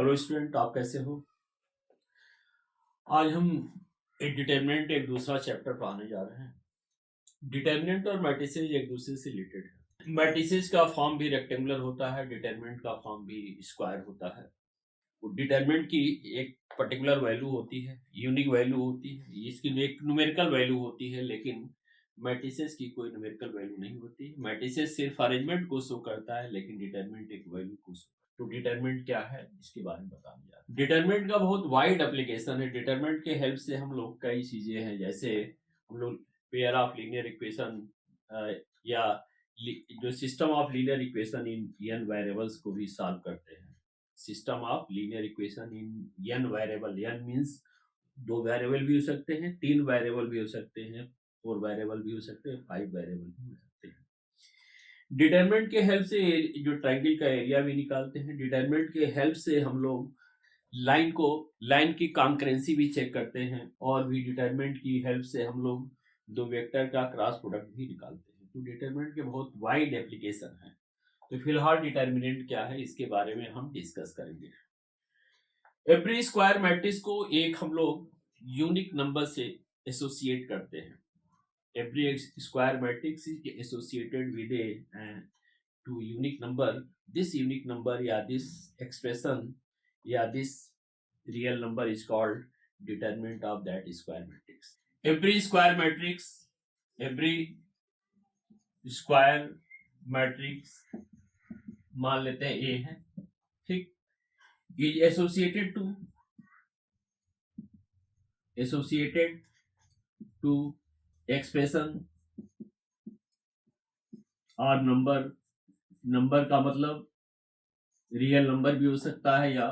Hello student, आप कैसे हो? आज हम एक डिटर्मिनेंट एक दूसरा चैप्टर पढ़ाने जा रहे हैं। डिटर्मिनेंट और मैट्रिसेस एक दूसरे से रिलेटेड है। मैट्रिसेस का फॉर्म भी रेक्टेंगुलर होता है, डिटर्मिनेंट का फॉर्म भी स्क्वायर होता है। डिटर्मिनेंट की एक पर्टिकुलर वैल्यू होती है, यूनिक वैल्यू होती है, इसकी एक न्यूमेरिकल वैल्यू होती है, लेकिन मैट्रिसेस की कोई न्यूमेरिकल वैल्यू नहीं होती। मैट्रिसेस सिर्फ अरेंजमेंट को शो करता है, लेकिन डिटर्मिनेंट एक वैल्यू को शो। तो डिटरमिनेंट क्या है इसके बारे में बताने जा रहे हैं। डिटरमिनेंट का बहुत वाइड एप्लीकेशन है। डिटरमिनेंट के हेल्प से हम लोग कई चीजें हैं, जैसे हम लोग पेयर ऑफ लीनियर इक्वेशन या जो system of linear equation in n variables को भी सॉल्व करते हैं। System of linear equation in n variable, n means 2 variable भी हो सकते हैं, 3 वेरिएबल भी हो सकते हैं, 4 वेरिएबल भी हो सकते हैं, 5 वेरिएबल भी हो सकते हैं। डिटरमिनेंट के हेल्प से जो ट्रायंगल का एरिया भी निकालते हैं। डिटरमिनेंट के हेल्प से हम लोग लाइन की कॉन्करेंसी भी चेक करते हैं, और भी डिटरमिनेंट की हेल्प से हम लोग दो वेक्टर का क्रॉस प्रोडक्ट भी निकालते हैं। तो डिटरमिनेंट के बहुत वाइड एप्लीकेशन है। तो फिलहाल डिटरमिनेंट क्या है इसके बारे में हम डिस्कस करेंगे। एवरी स्क्वायर मैट्रिक्स को एक हम लोग यूनिक नंबर से एसोसिएट करते हैं। Every square matrix is associated with a to unique number. This unique number या this expression या this real number is called determinant of that square matrix. Every square matrix मान लेते हैं A है, ठीक, is associated to expression और number का मतलब रियल नंबर भी हो सकता है या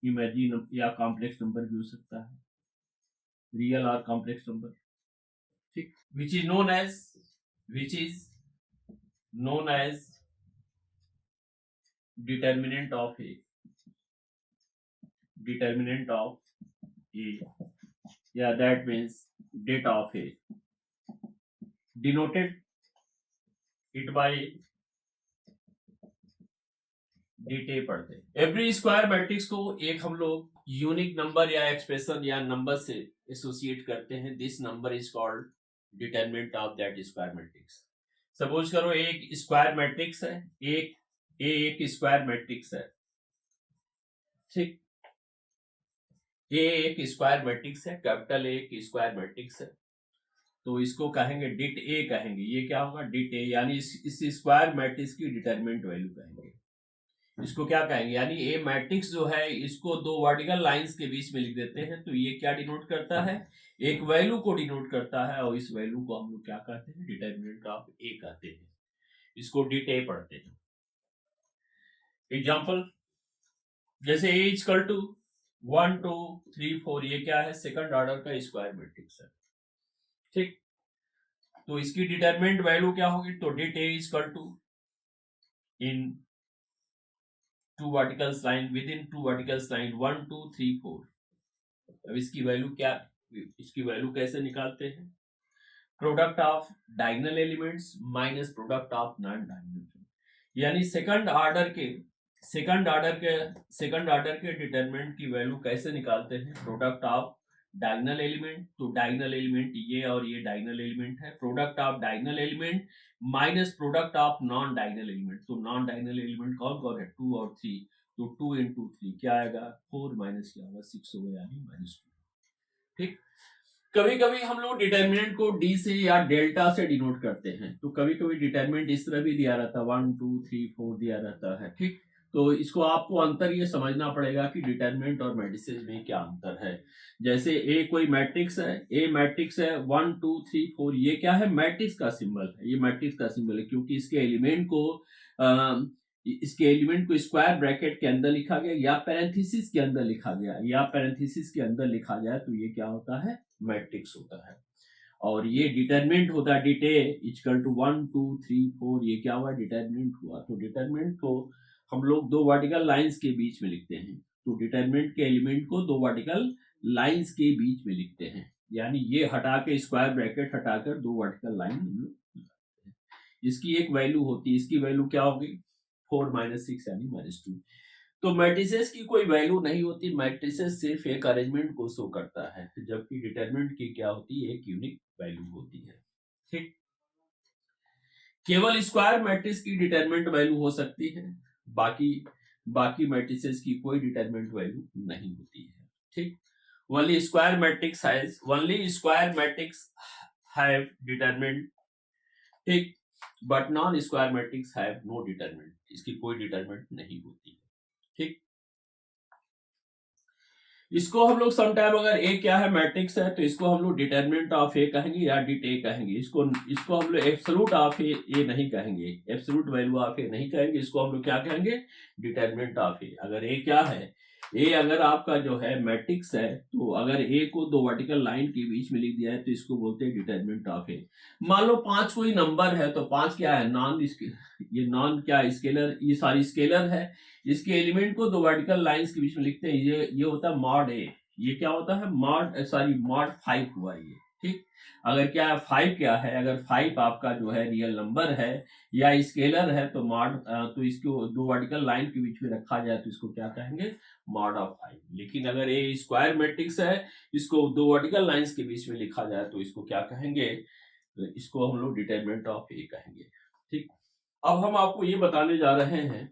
इमेजिन या कॉम्प्लेक्स नंबर भी हो सकता है, रियल और कॉम्प्लेक्स नंबर, ठीक। Which is known as determinant of A या that means det of A, denoted it by det A पढ़ते हैं। एवरी स्क्वायर मैट्रिक्स को एक हम लोग यूनिक नंबर या एक्सप्रेशन या नंबर से एसोसिएट करते हैं। This number is called determinant of that square matrix. Suppose करो एक स्क्वायर मैट्रिक्स है, एक स्क्वायर मैट्रिक्स है, ठीक। एक स्क्वायर मैट्रिक्स है, कैपिटल ए एक स्क्वायर मैट्रिक्स है, तो इसको कहेंगे डिट ए कहेंगे। ये क्या होगा? डिट ए, यानी इस स्क्वायर मैट्रिक्स की डिटरमिनेंट वैल्यू कहेंगे। इसको क्या कहेंगे? यानी ए मैट्रिक्स जो है इसको दो वर्टिकल लाइंस के बीच में लिख देते हैं, तो ये क्या डिनोट करता है? एक वैल्यू को डिनोट करता है, और इस वैल्यू को हम लोग क्या कहते हैं? डिटरमिनेंट ऑफ ए कहते हैं। इसको डिट ए पढ़ते हैं। एग्जांपल, जैसे ए इक्वल टू 1 2 3 4, ये क्या है? सेकंड ऑर्डर का स्क्वायर मैट्रिक्स है, ठीक। तो इसकी डिटरमिनेंट वैल्यू क्या होगी? तो det A equal to in two verticals line, within two verticals line 1 2 3 4। अब इसकी वैल्यू क्या, इसकी वैल्यू कैसे निकालते हैं? Product of diagonal elements minus product of non diagonal, यानी सेकंड ऑर्डर के डिटरमिनेंट की वैल्यू कैसे निकालते हैं? प्रोडक्ट ऑफ डायगोनल एलिमेंट, तो डायगोनल एलिमेंट ये और ये डायगोनल एलिमेंट है, product of diagonal element minus product of non diagonal element. तो नॉन डायगोनल एलिमेंट कौन कौन है? 2 और 3, तो 2 into 3 क्या आएगा? 4 माइनस क्या होगा? 6 होगा, यानी -2, ठीक। कभी कभी हम लोग डिटरमिनेंट को डी से या डेल्टा से डिनोट करते हैं, तो कभी कभी डिटरमिनेंट इस तरह भी दिया रहता है, 1 2 3 4 दिया रहता है, ठीक। तो इसको आपको अंतर ये समझना पड़ेगा कि डिटरमिनेंट और मैट्रिसेस में क्या अंतर है। जैसे ए कोई मैट्रिक्स है, 1 2 3 4, ये क्या है? मैट्रिक्स का सिंबल है, ये मैट्रिक्स का सिंबल है, क्योंकि इसके एलिमेंट को स्क्वायर ब्रैकेट के अंदर लिखा गया या पैरेंथेसिस के अंदर लिखा गया, या पैरेंथेसिस के अंदर लिखा जाए तो ये क्या होता है? मैट्रिक्स होता है। और ये डिटरमिनेंट होता है, डिट ए इक्वल टू 1 2 3 4, ये क्या हुआ? डिटरमिनेंट हुआ। तो डिटरमिनेंट को हम लोग दो वर्टिकल लाइंस के बीच में लिखते हैं, तो डिटरमिनेंट के एलिमेंट को दो वर्टिकल लाइंस के बीच में लिखते हैं, यानी ये हटा के स्क्वायर ब्रैकेट हटाकर दो वर्टिकल लाइन हम लोग लगाते हैं। इसकी एक वैल्यू होती है, इसकी वैल्यू क्या होगी? 4 - 6 यानी -2। तो मैट्रिसेस की कोई वैल्यू नहीं होती, मैट्रिसेस सिर्फ एक अरेंजमेंट को शो करता है, जबकि डिटरमिनेंट की क्या होती है, एक यूनिक वैल्यू होती है। ठीक, केवल स्क्वायर मैट्रिक्स की डिटरमिनेंट वैल्यू हो सकती है, बाकी बाकी मैट्रिसेस की कोई डिटरमिनेंट वैल्यू नहीं होती है। ठीक, only square matrix have determinant, ठीक, but non square matrix have no determinant, इसकी कोई डिटरमिनेंट नहीं होती है। ठीक, इसको हम लोग समटाइम अगर ए क्या है, मैट्रिक्स है, तो इसको हम लोग डिटरमिनेंट ऑफ ए कहेंगे या डिट ए कहेंगे। इसको हम लोग एब्सोल्यूट ऑफ ए नहीं कहेंगे, एब्सोल्यूट वैल्यू ऑफ ए नहीं कहेंगे, इसको हम लोग क्या कहेंगे, डिटरमिनेंट ऑफ ए। अगर ए क्या है, ए अगर आपका जो है मैट्रिक्स है, तो अगर ए को दो वर्टिकल लाइन के बीच में लिख दिया है तो इसको बोलते हैं डिटरमिनेंट ऑफ ए। मान लो 5 कोई नंबर है, तो 5 क्या है, ये नॉन क्या स्केलर, ये सारी स्केलर है, इसके एलिमेंट को दो वर्टिकल लाइंस के बीच में लिखते हैं, ये होता है मॉड ए। ये क्या होता है, मॉड 5 हुआ ये। ठीक, अगर क्या 5 क्या है, अगर 5 आपका जो है रियल नंबर है या स्केलर है, तो तो इसको दो वर्टिकल लाइन के बीच में रखा जाए तो इसको क्या कहेंगे, मॉड ऑफ 5। लेकिन अगर ये स्क्वायर मैट्रिक्स है, इसको दो वर्टिकल लाइंस के बीच में लिखा जाए तो इसको क्या कहेंगे, इसको हम लोग डिटरमिनेंट ऑफ ए कहेंगे। ठीक, अब हम आपको ये बताने जा रहे हैं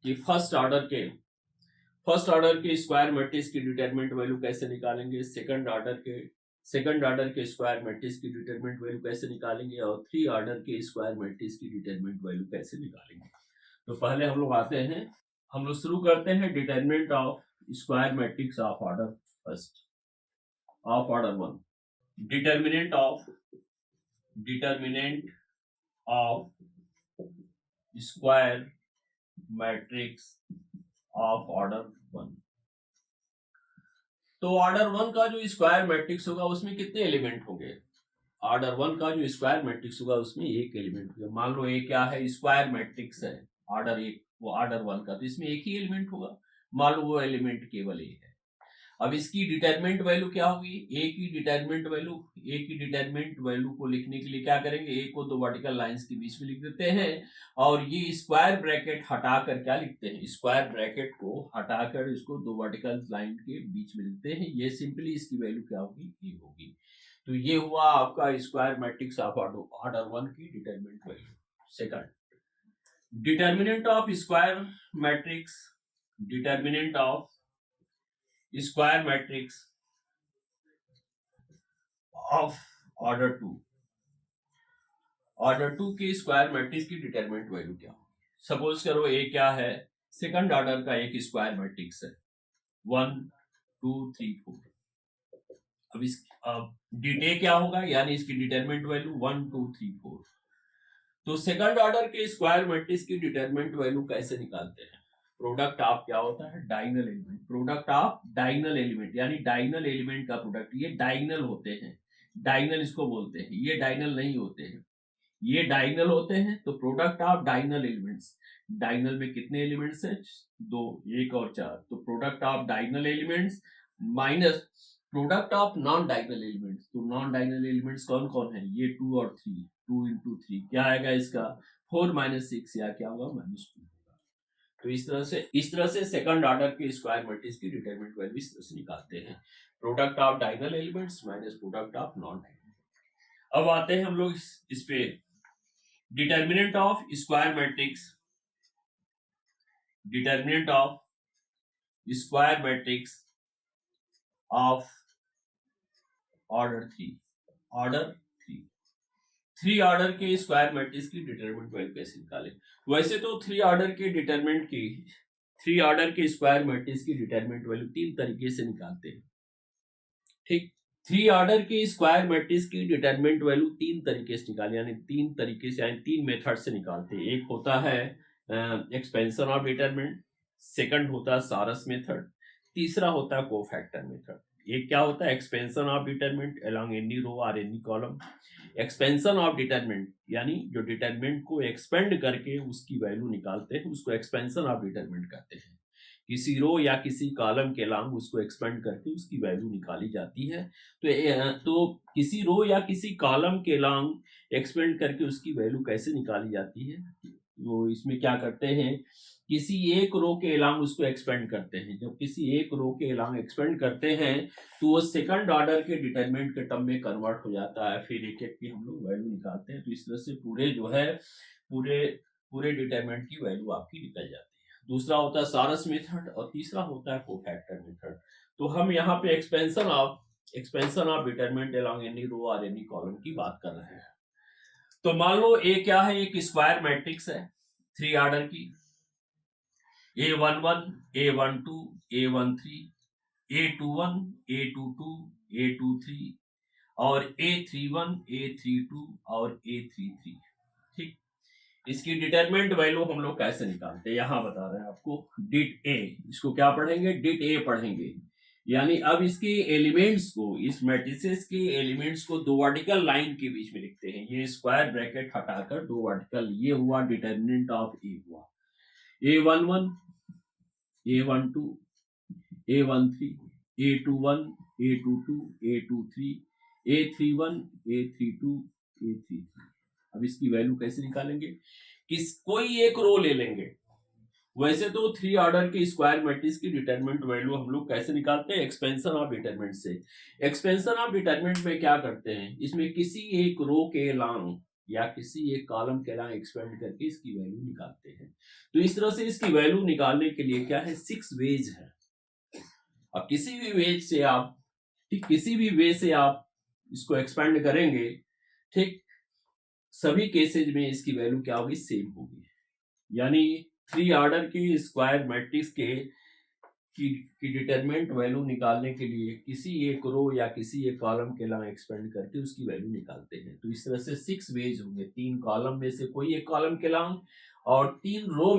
कि फर्स्ट ऑर्डर के स्क्वायर मैट्रिक्स की डिटरमिनेंट वैल्यू कैसे निकालेंगे, सेकंड ऑर्डर के स्क्वायर मैट्रिक्स की डिटरमिनेंट वैल्यू कैसे निकालेंगे, और थ्री ऑर्डर के स्क्वायर मैट्रिक्स की डिटरमिनेंट वैल्यू कैसे निकालेंगे। तो पहले हम लोग शुरू करते हैं determinant of square matrix of order first, of order 1। Determinant of square matrix of order 1। तो ऑर्डर 1 का जो स्क्वायर मैट्रिक्स होगा उसमें कितने एलिमेंट होंगे, ऑर्डर 1 का जो स्क्वायर मैट्रिक्स होगा उसमें एक एलिमेंट होगा। मान लो ए क्या है, स्क्वायर मैट्रिक्स है ऑर्डर 1, वो ऑर्डर 1 का, तो इसमें एक ही एलिमेंट होगा, मान लो वो एलिमेंट केवल ए है। अब इसकी डिटरमिनेंट वैल्यू क्या होगी, ए की डिटरमिनेंट वैल्यू को लिखने के लिए क्या करेंगे, ए को दो वर्टिकल लाइंस के बीच में लिख देते हैं, और ये स्क्वायर ब्रैकेट हटाकर क्या लिखते हैं, स्क्वायर ब्रैकेट को हटाकर इसको दो वर्टिकल लाइन के बीच में लिखते हैं। ये सिंपली इसकी वैल्यू क्या होगी, ए होगी। तो ये हुआ आपका स्क्वायर मैट्रिक्स ऑफ ऑर्डर 1 की determinant value. Second, determinant of square matrix of order 2 के स्क्वायर मैट्रिक्स की डिटरमिनेंट वैल्यू क्या होगी। सपोज करो ए क्या है, सेकंड ऑर्डर का एक स्क्वायर मैट्रिक्स है, 1 2 3 4। अब डिट ए क्या होगा, यानी इसकी डिटरमिनेंट वैल्यू 1 2 3 4। तो सेकंड ऑर्डर के स्क्वायर मैट्रिक्स की डिटरमिनेंट वैल्यू कैसे निकालते हैं, प्रोडक्ट ऑफ क्या होता है, diagonal element, product of diagonal element, यानी डायगोनल एलिमेंट का प्रोडक्ट। ये डायगोनल होते हैं, डायगोनल इसको बोलते हैं, ये डायगोनल नहीं होते हैं, ये डायगोनल होते हैं। तो product of diagonal elements, diagonal में कितने एलिमेंट्स हैं, 2, 1 और 4। तो product of diagonal elements minus product of non diagonal elements. तो नॉन डायगोनल एलिमेंट्स कौन कौन है, ये 2 और 3, 2 into 3 क्या आएगा इसका, 4 - 6 या क्या होगा, -2। तो इस तरह से सेकंड ऑर्डर के स्क्वायर मैट्रिक्स की डिटरमिनेंट वैल्यू इस तरह से निकालते हैं, product of diagonal elements minus product of non diagonal. अब आते हैं हम लोग इस पे, determinant of square matrix of order 3 order के स्क्वायर मैट्रिक्स की डिटरमिनेंट वैल्यू कैसे निकालें। वैसे तो 3 ऑर्डर के स्क्वायर मैट्रिक्स की डिटरमिनेंट वैल्यू 3 तरीके से निकालते हैं। ठीक, 3 ऑर्डर के स्क्वायर मैट्रिक्स की डिटरमिनेंट वैल्यू 3 तरीके से निकाले, यानी 3 तरीके से, यानी 3 मेथड से निकालते हैं। एक होता है एक्सपेंशन ऑफ डिटरमिनेंट, सेकंड होता है सारस मेथड, तीसरा होता है कोफैक्टर मेथड। एक क्या होता है, expansion of determinant along any row और any column. Expansion of determinant यानी जो डिटरमिनेंट को एक्सपेंड करके उसकी वैल्यू निकालते हैं, उसको एक्सपेंशन ऑफ डिटरमिनेंट कहते हैं। किसी रो या किसी कॉलम के अलोंग उसको एक्सपेंड करके उसकी वैल्यू निकाली जाती है। तो किसी रो या किसी कॉलम के अलोंग एक्सपेंड करके उसकी वैल्यू कैसे निकाली जाती है, वो इसमें क्या करते हैं, किसी एक रो के अलांग उसको एक्सपेंड करते हैं। जब किसी एक रो के अलांग एक्सपेंड करते हैं तो वो सेकंड ऑर्डर के डिटरमिनेंट के टर्म में कन्वर्ट हो जाता है, फिर एक एक की हम लोग वैल्यू निकालते हैं। तो इस तरह से पूरे जो है पूरे पूरे डिटरमिनेंट की वैल्यू आपकी निकल जाती है। दूसरा होता है सारस मेथड और तीसरा होता है कोफैक्टर मेथड। तो हम यहाँ पे expansion of determinant along any row और एनी कॉलम की बात कर रहे हैं। तो मान लो ए क्या है, एक स्क्वायर मैट्रिक्स है 3 ऑर्डर की, A11, A12, A13, A21, A22, A23 और A31, A32 और A33। ठीक, इसकी डिटरमिनेंट वैल्यू हम लोग कैसे निकालते हैं, यहां बता रहे हैं आपको। डिट ए, इसको क्या पढ़ेंगे, डिट ए पढ़ेंगे। यानी अब इसके एलिमेंट्स को, इस मैट्रिसेस के एलिमेंट्स को दो वर्टिकल लाइन के बीच में लिखते हैं। ये स्क्वायर ब्रैकेट हटाकर दो वर्टिकल, ये हुआ डिटरमिनेंट ऑफ ए हुआ। A11, A12, A13, A21, A22, A23, A31, A32, A33। अब इसकी वैल्यू कैसे निकालेंगे, कोई एक रो ले लेंगे। वैसे तो 3 ऑर्डर के स्क्वायर मैट्रिक्स की डिटरमिनेंट वैल्यू हम लोग कैसे निकालते हैं, एक्सपेंशन ऑफ डिटरमिनेंट से। एक्सपेंशन ऑफ डिटरमिनेंट में क्या करते हैं, इसमें किसी एक रो के लॉन्ग या किसी एक कॉलम के लॉन्ग एक्सपेंड करके इसकी वैल्यू निकालते हैं। तो इस तरह से इसकी वैल्यू निकालने के लिए क्या है, 6 वेज है। अब किसी भी वे से आप इसको एक्सपेंड करेंगे, ठीक, सभी केसेज में इसकी वैल्यू क्या होगी, सेम होगी। यानी 3 ऑर्डर की स्क्वायर मैट्रिक्स की डिटरमिनेंट वैल्यू निकालने के लिए किसी एक रो या किसी एक कॉलम के लॉन्ग एक्सपेंड करके उसकी वैल्यू निकालते हैं। तो इस तरह से 6 वेज होंगे, 3 कॉलम में से कोई एक कॉलम के लॉन्ग और 3 रो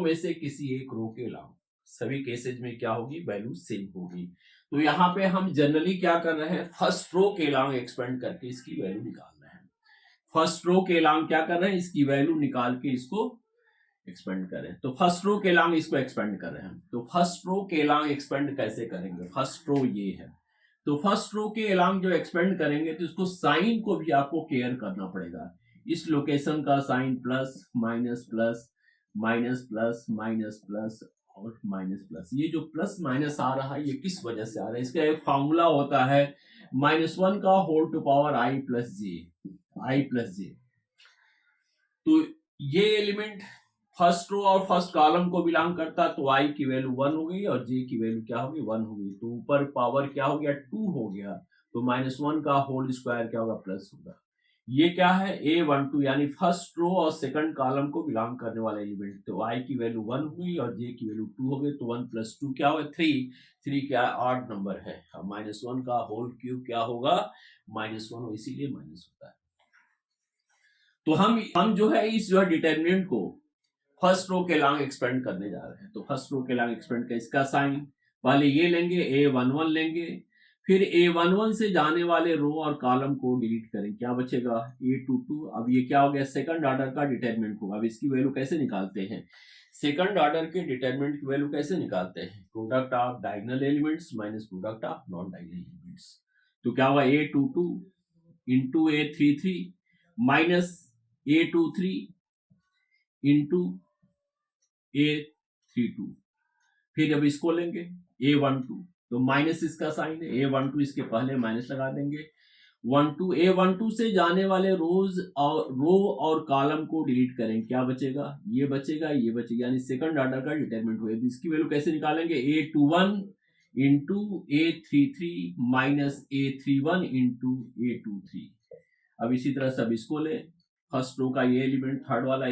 में से किसी एक रो के लॉन्ग। सभी केसेज में क्या होगी, वैल्यू सेम होगी। तो यहाँ पे हम जनरली क्या कर रहे हैं, फर्स्ट रो के लॉन्ग एक्सपेंड करके इसकी वैल्यू निकाल रहे हैं। फर्स्ट रो के लॉन्ग क्या कर रहे हैं, इसकी वैल्यू निकाल के इसको एक्सपेंड करें। तो फर्स्ट रो के लॉन्ग इसको एक्सपेंड कर रहे हैं। तो फर्स्ट रो के लॉन्ग एक्सपेंड कैसे करेंगे, फर्स्ट रो ये है। तो फर्स्ट रो के लॉन्ग जो एक्सपेंड करेंगे तो इसको साइन को भी आपको केयर करना पड़ेगा। इस लोकेशन का sign plus minus plus minus plus minus plus और माइनस प्लस। ये जो प्लस माइनस आ रहा है ये किस वजह से आ रहा है, इसका एक फॉर्मूला होता है -1 का whole to power i plus J. तो ये एलिमेंट फर्स्ट रो और फर्स्ट कॉलम को बिलोंग करता, तो i की वैल्यू 1 हो गई और j की वैल्यू क्या होगी, 1 हो गई। तो ऊपर पावर क्या हो गया, 2 हो गया। तो -1 का होल स्क्वायर क्या होगा, प्लस होगा। ये क्या है, A12 यानी फर्स्ट रो और सेकंड कॉलम को बिलोंग करने वाला एलिमेंट। तो i की वैल्यू 1 हुई और j की वैल्यू 2 हो गई। तो 1 + 2 क्या होगा, 3 क्या ऑड नंबर है। -1 का होल क्यूब क्या होगा, -1, इसीलिए माइनस होता है। तो हम जो है इस जो डिटरमिनेंट को फर्स्ट रो के लॉन्ग एक्सपेंड करने जा रहे हैं। तो फर्स्ट रो के लॉन्ग एक्सपेंड का इसका साइन पहले ये लेंगे, A11 लेंगे, फिर A11 से जाने वाले रो और कॉलम को डिलीट करें, क्या बचेगा, A22। अब ये क्या हो गया, सेकंड ऑर्डर का डिटरमिनेंट होगा। अब इसकी वैल्यू कैसे निकालते हैं, सेकंड ऑर्डर के डिटरमिनेंट की वैल्यू कैसे निकालते हैं, product of diagonal elements minus product of non diagonal elements. तो क्या होगा, A22 into A33 minus A23 into A32। फिर अब इसको लेंगे A12, तो माइनस इसका साइन है, A12 इसके पहले माइनस लगा देंगे। A12 से जाने वाले रो और कॉलम को डिलीट करें, क्या बचेगा, ये बचेगा, ये बचेगा, यानी सेकंड ऑर्डर का डिटरमिनेंट हुआ। इसकी वैल्यू कैसे निकालेंगे, A21 into A33 minus A31 into A23। अब इसी तरह से अब इसको ले, फर्स्ट रो का ये एलिमेंट, थर्ड वाला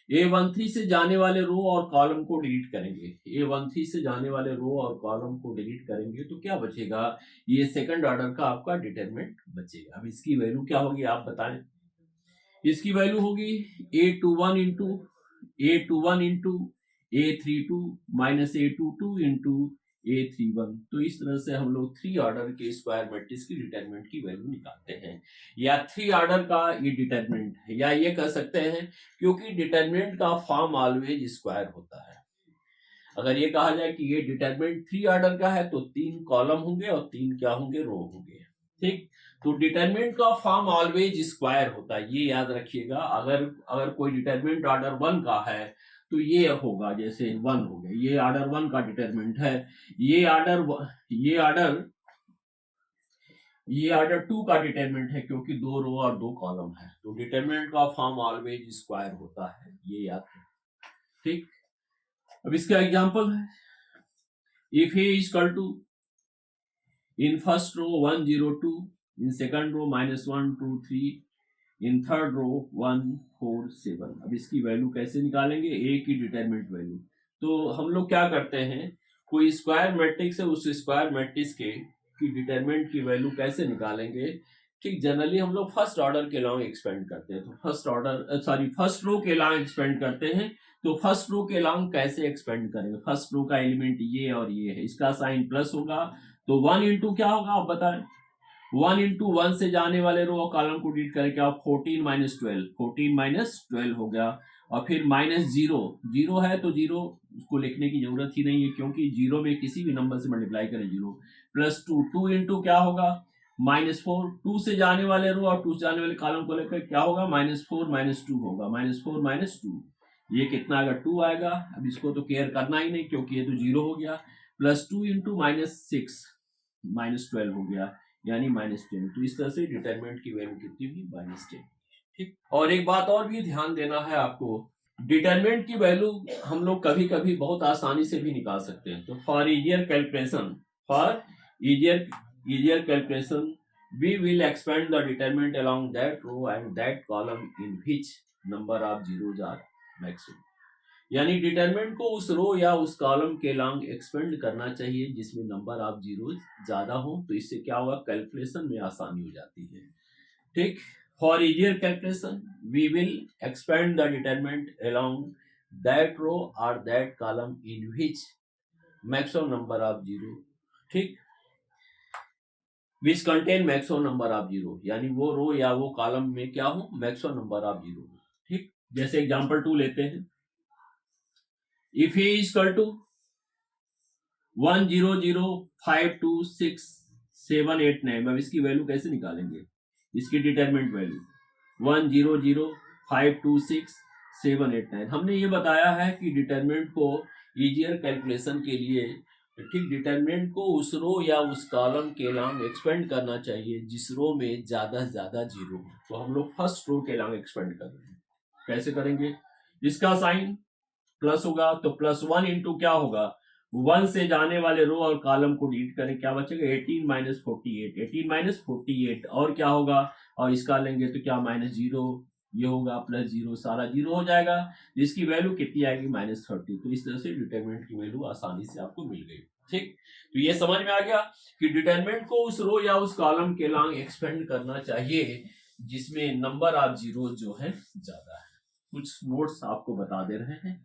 A13 से जाने वाले रो और कॉलम को डिलीट करेंगे। A13 से जाने वाले रो और कॉलम को डिलीट करेंगे तो क्या बचेगा, ये सेकंड ऑर्डर का आपका डिटरमिनेंट बचेगा। अब इसकी वैल्यू क्या होगी आप बताएं, इसकी वैल्यू होगी A21 into A32 minus A22 into A31। तो इस तरह से हम लोग 3 ऑर्डर के स्क्वायर मैट्रिक्स की डिटरमिनेंट की वैल्यू निकालते हैं, या 3 ऑर्डर का ये डिटरमिनेंट है, या ये कह सकते हैं क्योंकि डिटरमिनेंट का फॉर्म ऑलवेज स्क्वायर होता है। अगर ये कहा जाए कि ये डिटरमिनेंट 3 ऑर्डर का है तो 3 कॉलम होंगे और 3 क्या होंगे, रो होंगे। ठीक, तो डिटरमिनेंट का फॉर्म ऑलवेज स्क्वायर होता है, ये याद रखिएगा। अगर कोई डिटरमिनेंट ऑर्डर 1 का है तो ये होगा, जैसे 1 हो गया, ये ऑर्डर 1 का डिटरमिनेंट है। ये ऑर्डर 2 का डिटरमिनेंट है, क्योंकि 2 रो और 2 कॉलम है, तो डिटरमिनेंट का फॉर्म ऑलवेज स्क्वायर होता है, ये याद रखें। ठीक, अब इसका एग्जांपल है, if A is equal to in first row 1 0 2, in second row -1 2 3, in third row 1 4 7। अब इसकी वैल्यू कैसे निकालेंगे, ए की डिटरमिनेंट वैल्यू। तो हम लोग क्या करते हैं, कोई स्क्वायर मैट्रिक्स है, उस स्क्वायर मैट्रिक्स की डिटरमिनेंट की वैल्यू कैसे निकालेंगे। ठीक, जनरली हम लोग फर्स्ट ऑर्डर के लॉन्ग एक्सपेंड करते हैं, तो फर्स्ट रो के लॉन्ग एक्सपेंड करते हैं। तो फर्स्ट रो के लॉन्ग कैसे एक्सपेंड करेंगे, फर्स्ट रो का एलिमेंट ये और ये है, इसका साइन प्लस होगा, तो 1 इंटू क्या होगा आप बताएं, 1 इंटू 1 से जाने वाले रो और कॉलम को डिलीट करके आप 14 माइनस 12 हो गया, और फिर -0 है तो 0 को लिखने की जरूरत ही नहीं है, क्योंकि 0 में किसी भी नंबर से मल्टीप्लाई करें 0, +2 इंटू क्या होगा -4, 2 से जाने वाले रो और 2 से जाने वाले कॉलम को लेकर क्या होगा -4 - 2 होगा, -4 - 2, ये कितना आएगा 2 आएगा। अब इसको तो केयर करना ही नहीं, क्योंकि ये तो 0 हो गया, +2 इंटू -6 -12 हो गया, यानी -10। तो इस तरह से डिटरमिनेंट की वैल्यू कितनी हुई, -10। ठीक, और एक बात और भी ध्यान देना है आपको, डिटरमिनेंट की वैल्यू हम लोग कभी कभी बहुत आसानी से भी निकाल सकते हैं। तो for easier calculation we will expand the determinant along that row and that column in which number of zeros are maximum. यानी डिटरमिनेंट को उस रो या उस कॉलम के लॉन्ग एक्सपेंड करना चाहिए जिसमें नंबर ऑफ जीरोज ज्यादा हो, तो इससे क्या होगा, कैलकुलेशन में आसानी हो जाती है। ठीक, for easier calculation we will expand the determinant along that row और that column in which maximum number of zero, ठीक, which contain maximum number of zero, यानी वो रो या वो कॉलम में क्या हो, मैक्सिमम नंबर ऑफ जीरो। ठीक, जैसे एग्जांपल 2 लेते हैं, if A is equal to 1 0 0 5 2 6 7 8 9, अब इसकी वैल्यू कैसे निकालेंगे, इसकी डिटरमिनेंट वैल्यू 1 0 0 5 2 6 7 8 9। हमने ये बताया है कि डिटरमिनेंट को इजियर कैलकुलेशन के लिए, ठीक, डिटरमिनेंट को उस रो या उस कॉलम के लॉन्ग एक्सपेंड करना चाहिए जिस रो में ज्यादा से ज्यादा जीरो हो। तो हम लोग फर्स्ट रो के लॉन्ग एक्सपेंड कर रहे हैं, कैसे करेंगे, इसका साइन प्लस होगा, तो +1 इंटू क्या होगा, 1 से जाने वाले रो और कॉलम को डिलीट करें, क्या बचेगा 18 - 48, 18 - 48, और क्या होगा, और इसका लेंगे तो क्या -0, ये होगा +0, सारा 0 हो जाएगा, जिसकी वैल्यू कितनी आएगी -30। तो इस तरह से डिटरमिनेंट की वैल्यू आसानी से आपको मिल गई। ठीक, तो ये समझ में आ गया कि डिटरमिनेंट को उस रो या उस कॉलम के लॉन्ग एक्सपेंड करना चाहिए जिसमें नंबर ऑफ जीरो जो है ज्यादा है। कुछ नोट्स आपको बता दे रहे हैं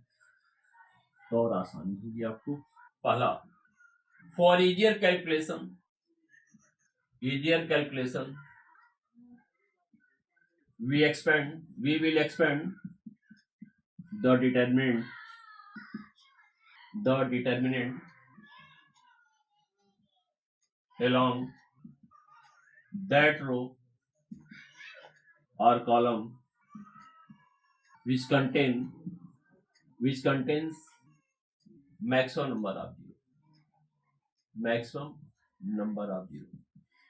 तो और आसानी होगी आपको। पहला, for easier calculation we will expand the determinant along that row or column which contains maximum number of zero।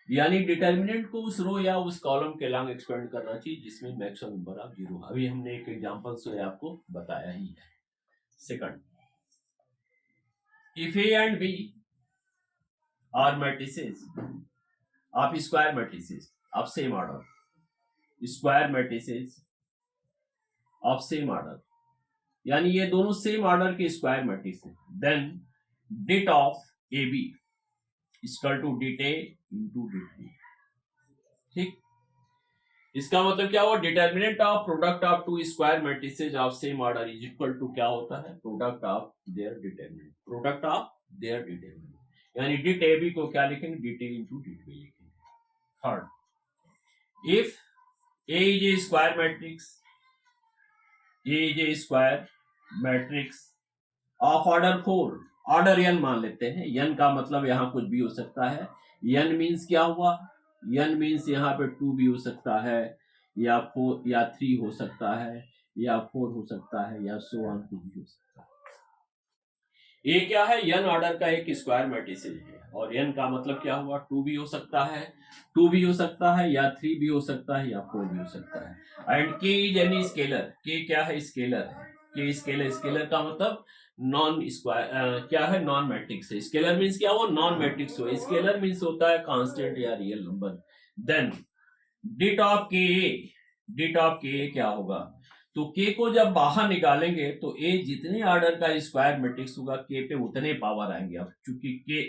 यानी डिटरमिनेंट को उस रो या उस कॉलम के लॉन्ग एक्सपेंड करना चाहिए जिसमें मैक्सिमम नंबर ऑफ जीरो। अभी हमने एक एग्जांपल से आपको बताया ही है। Second, if A and B are matrices of square matrices of same order, square matrices of same order, यानी ये दोनों सेम ऑर्डर के स्क्वायर मैट्रिक्स हैं, then det of A B equal to det A into det B. ठीक, इसका मतलब क्या हुआ, determinant of product of two square matrices of same order is equal to क्या होता है, प्रोडक्ट ऑफ देयर डिटरमिनेंट, यानी डिट ए बी को क्या लिखेंगे, डिट ए इंटू डिट बी लिखेंगे। Third, if A is a square matrix of order 4, order n मान लेते हैं, n का मतलब यहां कुछ भी हो सकता है, n मींस क्या हुआ, n मीन्स यहाँ पे 2 भी हो सकता है, या 4 या 3 हो सकता है, या 4 हो सकता है, या सो ऑन कुछ भी हो सकता है। ये क्या है, n ऑर्डर का एक स्क्वायर मैट्रिसेस है, और n का मतलब क्या हुआ, 2 भी हो सकता है, 2 भी हो सकता है, या 3 भी हो सकता है, या 4 भी हो सकता है। And k is any scalar, k क्या है, स्केलर है, k स्केलर, स्केलर का मतलब नॉन स्क्वायर क्या है, नॉन मैट्रिक्स है। स्केलर मीन्स क्या हो, नॉन मैट्रिक्स हो। स्केलर मीन्स होता है कांस्टेंट या real number. Then det of के, डिट ऑफ के क्या होगा, तो के को जब बाहर निकालेंगे तो ए जितने ऑर्डर का स्क्वायर मैट्रिक्स होगा के पे उतने पावर आएंगे। अब चूंकि के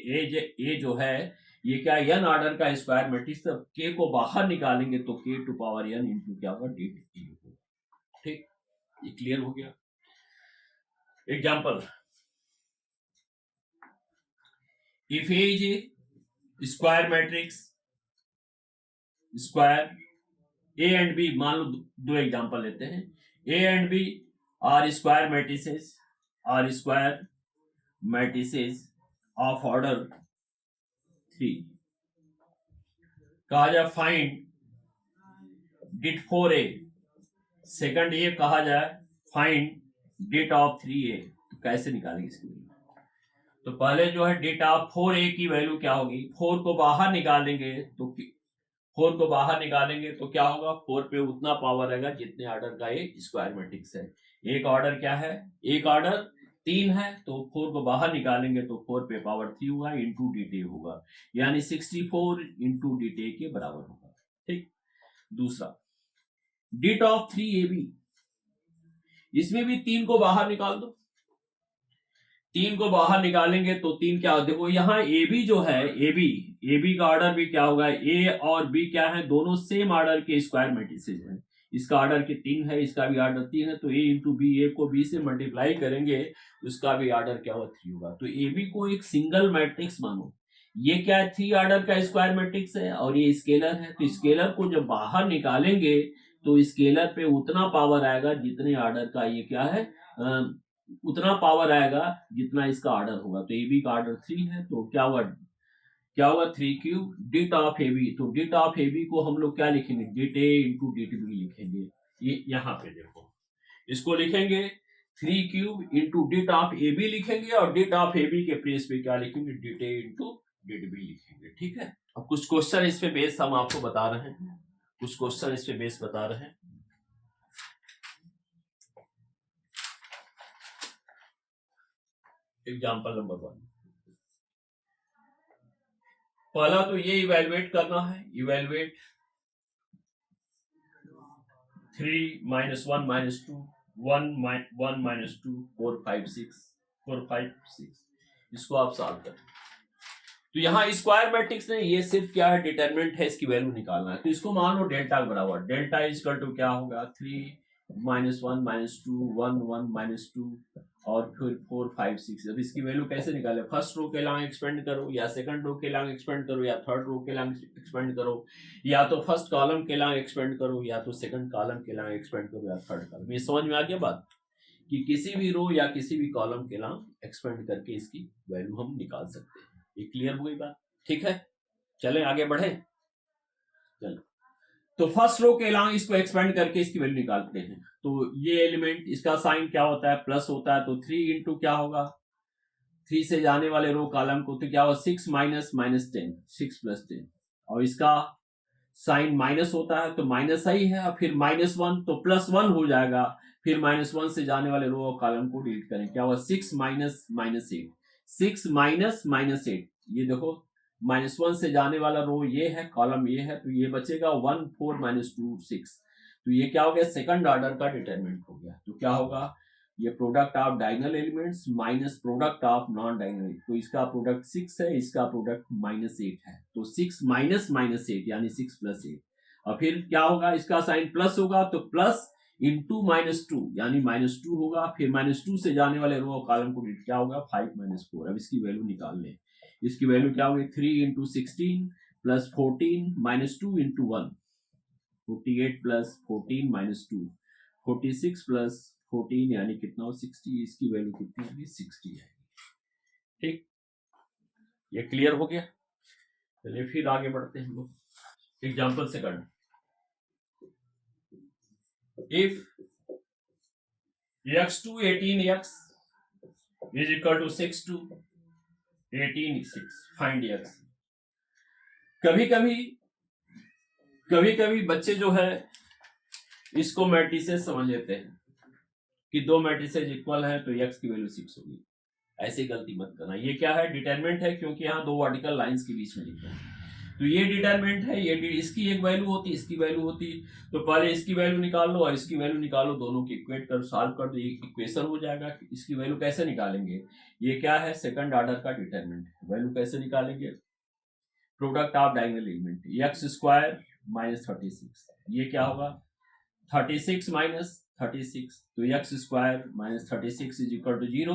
ए जो है ये क्या एन ऑर्डर का स्क्वायर मैट्रिक्स, तब के को बाहर निकालेंगे तो के टू पावर एन इंटू क्या होगा, डी टी होगा। ठीक, ये क्लियर हो गया। Example, if A is a square matrix, square A and B, मान लो दो एग्जांपल लेते हैं, A and B are square matrices, are square matrices of order 3। कहा जाए फाइंड डिट 4a, सेकंड ये कहा जाए फाइंड डिट ऑफ 3a, तो कैसे निकालेंगे इसकी वैल्यू। तो पहले जो है डिट ऑफ 4a की वैल्यू क्या होगी, 4 को बाहर निकालेंगे तो 4 को बाहर निकालेंगे तो क्या होगा, 4 पे उतना पावर आएगा जितने ऑर्डर का एक स्क्वायर मैट्रिक्स है। एक ऑर्डर क्या है, एक ऑर्डर 3 है, तो 4 को बाहर निकालेंगे तो 4 पे पावर 3 होगा इंटू dt होगा, यानी 64 इंटू dt के बराबर होगा। ठीक, दूसरा डिट ऑफ 3ab, इसमें भी 3 को बाहर निकाल दो, 3 को बाहर निकालेंगे तो 3 क्या, देखो यहाँ ए बी जो है, ए बी का ऑर्डर भी क्या होगा, ए और बी क्या है, दोनों सेम ऑर्डर के स्क्वायर मैट्रिसेस हैं। इसका ऑर्डर के 3 है, इसका भी ऑर्डर 3 है, तो ए इंटू बी, ए को बी से मल्टीप्लाई करेंगे उसका भी ऑर्डर क्या होगा, 3 होगा। तो ए बी को एक सिंगल मैट्रिक्स मानो, ये क्या है, 3 ऑर्डर का स्क्वायर मैट्रिक्स है और ये स्केलर है, तो स्केलर को जब बाहर निकालेंगे तो स्केलर पे उतना पावर आएगा जितने ऑर्डर का ये क्या है, उतना पावर आएगा जितना इसका ऑर्डर होगा। तो ए बी का ऑर्डर 3 है, तो क्या हुआ, क्या होगा, 3 क्यूब डिट ऑफ ए बी, तो डिट ऑफ ए बी को हम लोग क्या लिखेंगे, डिट ए इंटू डिट बी लिखेंगे। ये यहाँ पे देखो इसको लिखेंगे 3 cube into det of A B लिखेंगे, और डिट ऑफ ए बी के प्लेस पे क्या लिखेंगे, डिट ए इंटू डिट बी लिखेंगे। ठीक है, अब कुछ क्वेश्चन इस पे बेस हम आपको बता रहे हैं, कुछ क्वेश्चन इस पे बेस बता रहे हैं। एग्जाम्पल नंबर 1, पहला तो ये इवेलुएट करना है, इवेलुएट 3 minus 1 minus 2 1 minus 2 4 5 6 4 5 6, इसको आप सॉल्व करें। तो यहाँ स्क्वायर मैट्रिक्स ने ये सिर्फ क्या है, डिटरमिनेंट है, इसकी वैल्यू निकालना है। तो इसको मान लो डेल्टा बराबर, डेल्टा इजकल टू क्या होगा, 3 minus 1 minus 2 1 1 minus 2 और फिर 4 5 6। अब इसकी वैल्यू कैसे निकाले, फर्स्ट रो के लॉन्ग एक्सपेंड करो, या सेकंड रो के लॉन्ग एक्सपेंड करो, या थर्ड रो के लॉन्ग एक्सपेंड करो, या तो फर्स्ट कॉलम के लॉन्ग एक्सपेंड करो, या तो सेकंड कॉलम के लॉन्ग एक्सपेंड करो, या थर्ड कॉलम। ये समझ में आ गया बात, कि किसी भी रो या किसी भी कॉलम के लॉन्ग एक्सपेंड करके इसकी वैल्यू हम निकाल सकते हैं। ये क्लियर हो गई बात, ठीक है, चलें आगे बढ़े। चलो, तो फर्स्ट रो के लॉन्ग इसको एक्सपेंड करके इसकी वैल्यू निकालते हैं। तो ये एलिमेंट इसका साइन क्या होता है, प्लस होता है, तो 3 इंटू क्या होगा, 3 से जाने वाले रो कॉलम को, तो क्या होगा 6 माइनस माइनस 10, 6 प्लस 10, और इसका साइन माइनस होता है तो माइनस ही है, और फिर -1 तो +1 हो जाएगा, फिर -1 से जाने वाले रो और कॉलम को डिलीट करें, क्या होगा 6 माइनस -8, 6 माइनस -8, ये देखो -1 से जाने वाला रो ये है, कॉलम ये है, तो ये बचेगा 1 4 -2 6। तो ये क्या हो गया, सेकंड ऑर्डर का डिटरमिनेंट हो गया। तो क्या होगा, ये product of diagonal elements minus product of non diagonal, तो इसका प्रोडक्ट 6 है, इसका प्रोडक्ट -8 है, तो 6 माइनस -8 यानी 6 प्लस 8, और फिर क्या होगा, इसका साइन प्लस होगा तो प्लस इंटू -2 यानी -2 होगा, फिर -2 से जाने वाले रो और कॉलम को क्या होगा 5 - 4। अब इसकी वैल्यू निकाल लें, इसकी वैल्यू क्या होगी, 3 into 16 plus 14 -2 into 1, 48 plus 14 -2, 46 plus 14 यानी कितना हो 60, इसकी वैल्यू कितनी होगी 60 है। ठीक, ये क्लियर हो गया। चलिए फिर आगे बढ़ते हैं हम लोग। Example second. If x2 18x is equal to 6 to 18 6, find x. कभी कभी बच्चे जो है इसको मैट्रिसेस समझ लेते हैं कि दो मैट्रिसेस इक्वल है तो x की वैल्यू 6 होगी। ऐसी गलती मत करना। ये क्या है? डिटरमिनेंट है, क्योंकि यहाँ दो वर्टिकल लाइंस के बीच में लिखा है। तो ये डिटरमिनेंट है, ये इसकी एक वैल्यू होती, इसकी वैल्यू होती, तो पहले इसकी वैल्यू निकाल लो और इसकी वैल्यू निकालो, दोनों की इक्वेट कर सॉल्व कर दो, ये इक्वेशन हो जाएगा। इसकी वैल्यू कैसे निकालेंगे? ये क्या है? सेकंड ऑर्डर का डिटरमिनेंट। वैल्यू कैसे निकालेंगे? Product of diagonal element, X square minus 36, ये क्या होगा? 36 माइनस 36, तो X square minus 36 is equal to 0।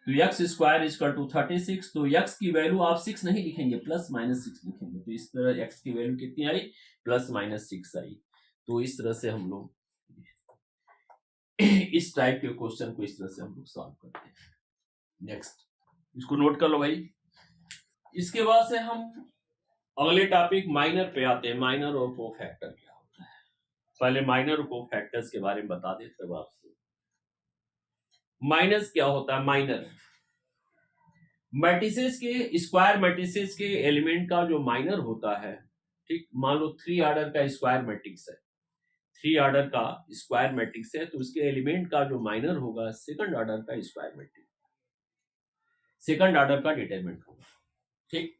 तो X square is equal to 36, तो एक्स की वैल्यू आप 6 नहीं लिखेंगे, प्लस माइनस 6 लिखेंगे। तो इस तरह एक्स की वैल्यू कितनी आई? प्लस माइनस 6 आई। तो इस तरह से हम लोग इस टाइप के क्वेश्चन को इस तरह से हम लोग सॉल्व करते हैं। नेक्स्ट, इसको नोट कर लो भाई। इसके बाद से हम अगले टॉपिक माइनर पे आते हैं। माइनर और कोफैक्टर क्या होता है? पहले माइनर और कोफैक्टर्स के बारे में बता देते हैं आपसे। माइनस क्या होता है? माइनर मैट्रिसेस के, स्क्वायर मैट्रिसेस के एलिमेंट का जो माइनर होता है, ठीक, मान लो 3 ऑर्डर का स्क्वायर मैट्रिक्स है, 3 ऑर्डर का स्क्वायर मैट्रिक्स है, तो उसके एलिमेंट का जो माइनर होगा सेकंड ऑर्डर का स्क्वायर मैट्रिक्स, सेकंड ऑर्डर का डिटरमिनेंट होगा। ठीक,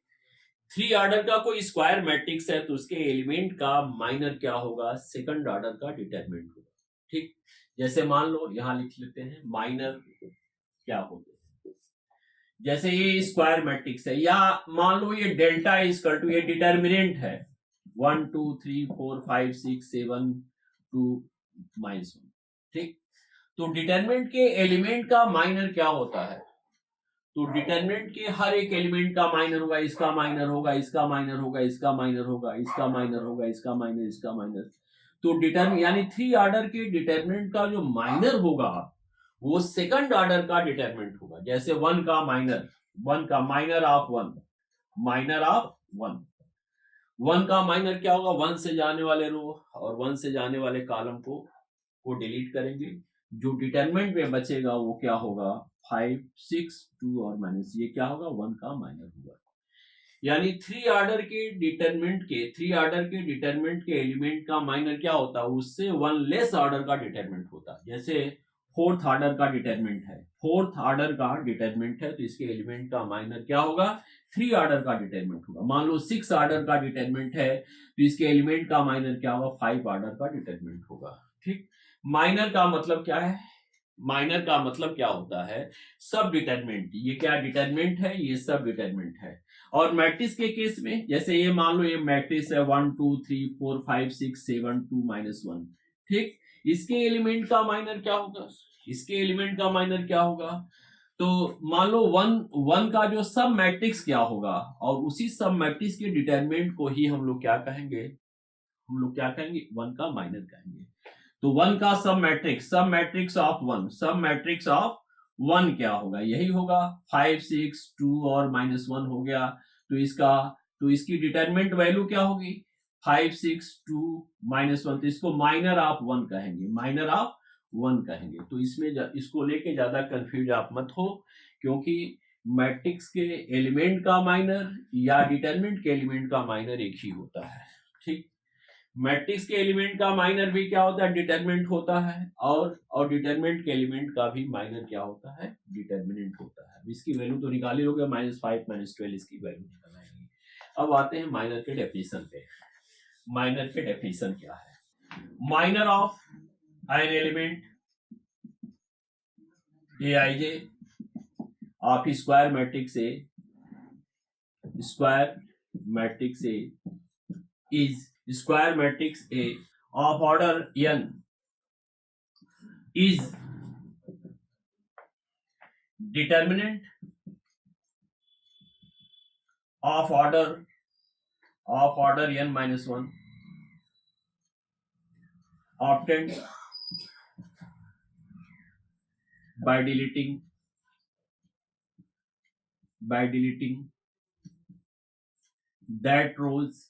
3 ऑर्डर का कोई स्क्वायर मैट्रिक्स है तो उसके एलिमेंट का माइनर क्या होगा? सेकंड ऑर्डर का डिटरमिनेंट होगा। ठीक, जैसे मान लो यहां लिख लेते हैं माइनर क्या होगा। जैसे ये स्क्वायर मैट्रिक्स है, या मान लो ये डेल्टा इक्वल टू, ये डिटरमिनेंट है 1 2 3 4 5 6 7 2 -1। ठीक, तो डिटरमिनेंट के एलिमेंट का माइनर क्या होता है? तो डिटरमिनेंट के हर एक एलिमेंट का माइनर होगा, इसका माइनर होगा, इसका माइनर होगा, इसका माइनर होगा, इसका माइनर होगा, इसका माइनर, इसका माइनर। तो डिटरमिनेंट यानी 3 ऑर्डर के डिटरमिनेंट का जो माइनर होगा वो सेकंड ऑर्डर का डिटरमिनेंट होगा। जैसे 1 का माइनर, 1 का माइनर ऑफ 1, माइनर ऑफ 1, 1 का माइनर क्या होगा? 1 से जाने वाले रो और 1 से जाने वाले कॉलम को डिलीट करेंगे, जो डिटरमिनेंट में बचेगा वो क्या होगा? 5 6 2 और माइनस, ये क्या होगा? 1 का माइनर होगा। यानी 3 ऑर्डर के डिटरमिनेंट के, 3 ऑर्डर के डिटरमिनेंट के एलिमेंट का माइनर क्या होता है? उससे 1 लेस ऑर्डर का डिटरमिनेंट होता है। जैसे 4th ऑर्डर का डिटरमिनेंट है, 4th ऑर्डर का डिटरमिनेंट है, तो इसके एलिमेंट का माइनर क्या होगा? 3 ऑर्डर का डिटरमिनेंट होगा। मान लो 6 ऑर्डर का डिटरमिनेंट है तो इसके एलिमेंट का माइनर क्या होगा? 5 ऑर्डर का डिटरमिनेंट होगा। ठीक, माइनर का मतलब क्या है? माइनर का मतलब क्या होता है? सब डिटरमिनेंट। ये क्या डिटरमिनेंट है? ये सब डिटरमिनेंट है। और मैट्रिक्स के केस में, जैसे ये मान लो ये मैट्रिक्स है 1 2 3 4 5 6 7 2 -1। ठीक, इसके एलिमेंट का माइनर क्या होगा? इसके एलिमेंट का माइनर क्या होगा? तो मान लो 1 का जो सब मैट्रिक्स क्या होगा, और उसी सब मैट्रिक्स के डिटरमिनेंट को ही हम लोग क्या कहेंगे? हम लोग क्या कहेंगे? 1 का माइनर कहेंगे। तो 1 का सब मैट्रिक्स ऑफ 1, सब मैट्रिक्स ऑफ 1 क्या होगा? यही होगा 5 6 2 और -1 हो गया। तो इसकी डिटरमिनेंट वैल्यू क्या होगी? 5 6 2 -1। तो इसको माइनर ऑफ 1 कहेंगे, माइनर ऑफ 1 कहेंगे। तो इसमें इसको लेके ज्यादा कंफ्यूज आप मत हो, क्योंकि मैट्रिक्स के एलिमेंट का माइनर या डिटरमिनेंट के एलिमेंट का माइनर एक ही होता है। ठीक, मैट्रिक्स के एलिमेंट का माइनर भी क्या होता है? डिटरमिनेंट होता है, और डिटरमिनेंट के एलिमेंट का भी माइनर क्या होता है? डिटरमिनेंट होता है। इसकी वैल्यू तो निकाल ही लोगे, -5 -12 इसकी वैल्यू निकल आएगी। अब आते हैं माइनर के डेफिनेशन पे। माइनर के डेफिनेशन क्या है? Minor of an element Aij of square matrix A, square matrix A is square matrix A of order n is determinant of order n minus 1 obtained by deleting that rows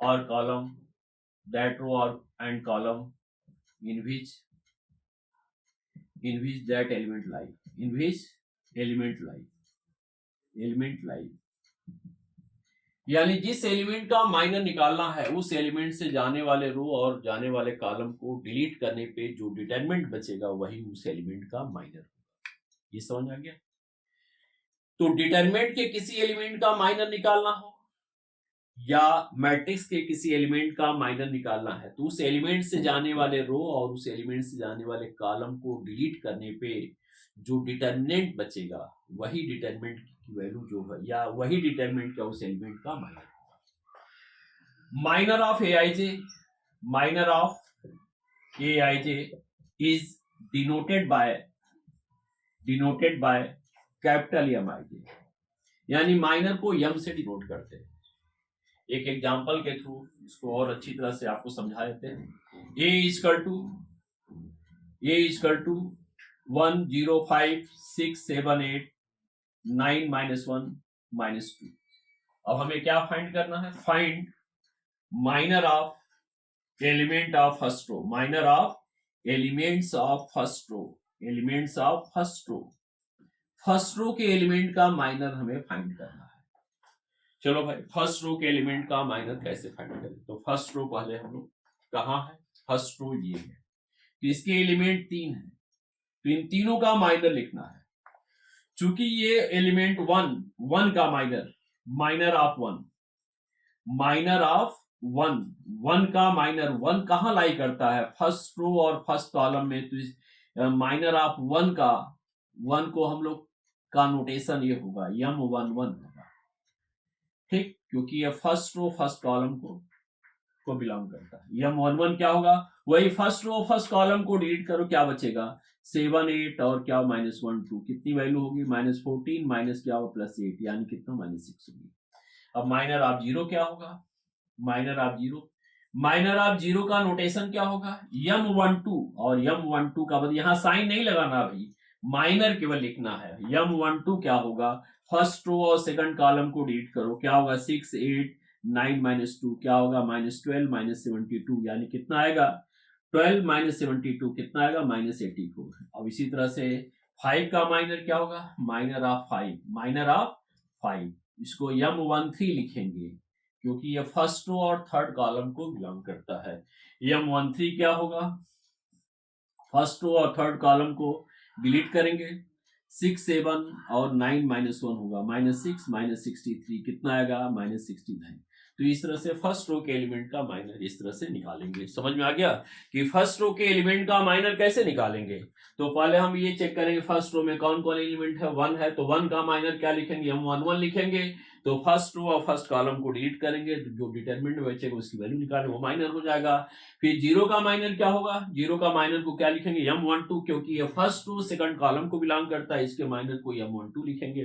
or column, that row or and column in which that element lie, in which element lie, यानी जिस element का minor निकालना है उस element से जाने वाले रो और जाने वाले कॉलम को डिलीट करने पे जो डिटरमिनेंट बचेगा वही उस एलिमेंट का माइनर होगा। ये समझ आ गया। तो डिटरमिनेंट के किसी एलिमेंट का माइनर निकालना हो या मैट्रिक्स के किसी एलिमेंट का माइनर निकालना है तो उस एलिमेंट से जाने वाले रो और उस एलिमेंट से जाने वाले कॉलम को डिलीट करने पे जो डिटरमिनेंट बचेगा वही डिटरमिनेंट की वैल्यू जो है या वही डिटरमिनेंट का उस एलिमेंट का माइनर होगा। Minor of A I J is denoted by capital M I J, यानी माइनर को यम से डिनोट करते हैं। एक एग्जांपल के थ्रू इसको और अच्छी तरह से आपको समझा देते हैं। ए इजकल टू 1 0 5 6 7 8 9 -1 -2। अब हमें क्या फाइंड करना है? Find minor of element of first row, minor of elements of first row, first row के एलिमेंट का माइनर हमें फाइंड करना है। चलो भाई, फर्स्ट रो के एलिमेंट का माइनर कैसे फाइंड करें? तो फर्स्ट रो पहले हम लोग कहाँ है? फर्स्ट रो ये है, तो इसके एलिमेंट 3 है, तो इन तीनों का माइनर लिखना है। चूंकि ये एलिमेंट 1 का माइनर ऑफ 1 का माइनर 1 कहाँ लाई करता है? फर्स्ट रो और फर्स्ट कॉलम में। तो माइनर ऑफ 1 को हम लोग का नोटेशन ये होगा M11 होगा, ठीक, क्योंकि ये फर्स्ट रो फर्स्ट कॉलम को बिलोंग करता है। M11 क्या होगा? वही फर्स्ट रो फर्स्ट कॉलम को डिलीट करो, क्या बचेगा? 7 8 और क्या -1 2, कितनी वैल्यू होगी? -14 माइनस क्या होगा? +8, यानी कितना? -6 होगी। अब माइनर ऑफ 0 क्या होगा? माइनर ऑफ 0 का नोटेशन क्या होगा? M12, और M12 का मतलब यहाँ साइन नहीं लगाना भाई, माइनर केवल लिखना है। M12 क्या होगा? फर्स्ट रो और सेकंड कॉलम को डिलीट करो, क्या होगा? 6 8 9 -2, क्या होगा? -12 -72, यानी कितना आएगा? 12 -72 कितना आएगा? -84। अब इसी तरह से 5 का माइनर क्या होगा? माइनर ऑफ 5, इसको M13 लिखेंगे क्योंकि ये फर्स्ट रो और थर्ड कॉलम को बिलोंग करता है। M13 क्या होगा? फर्स्ट रो और थर्ड कॉलम को डिलीट करेंगे, 6 7 और 9 -1 होगा, -6 -63 कितना आएगा? -69। तो इस तरह से फर्स्ट रो के एलिमेंट का माइनर इस तरह से निकालेंगे। समझ में आ गया कि फर्स्ट रो के एलिमेंट का माइनर कैसे निकालेंगे? तो पहले हम ये चेक करेंगे फर्स्ट रो में कौन कौन एलिमेंट है। 1 है, तो 1 का माइनर क्या लिखेंगे? M11 लिखेंगे। तो फर्स्ट रो और फर्स्ट कॉलम को डिलीट करेंगे, तो जो डिटरमिनेंट बचेगा उसकी वैल्यू निकालेंगे, वो माइनर हो जाएगा। फिर 0 का माइनर क्या होगा? 0 का माइनर को क्या लिखेंगे? M12, क्योंकि ये फर्स्ट रो सेकंड कॉलम को बिलोंग करता है, इसके माइनर को M12 लिखेंगे।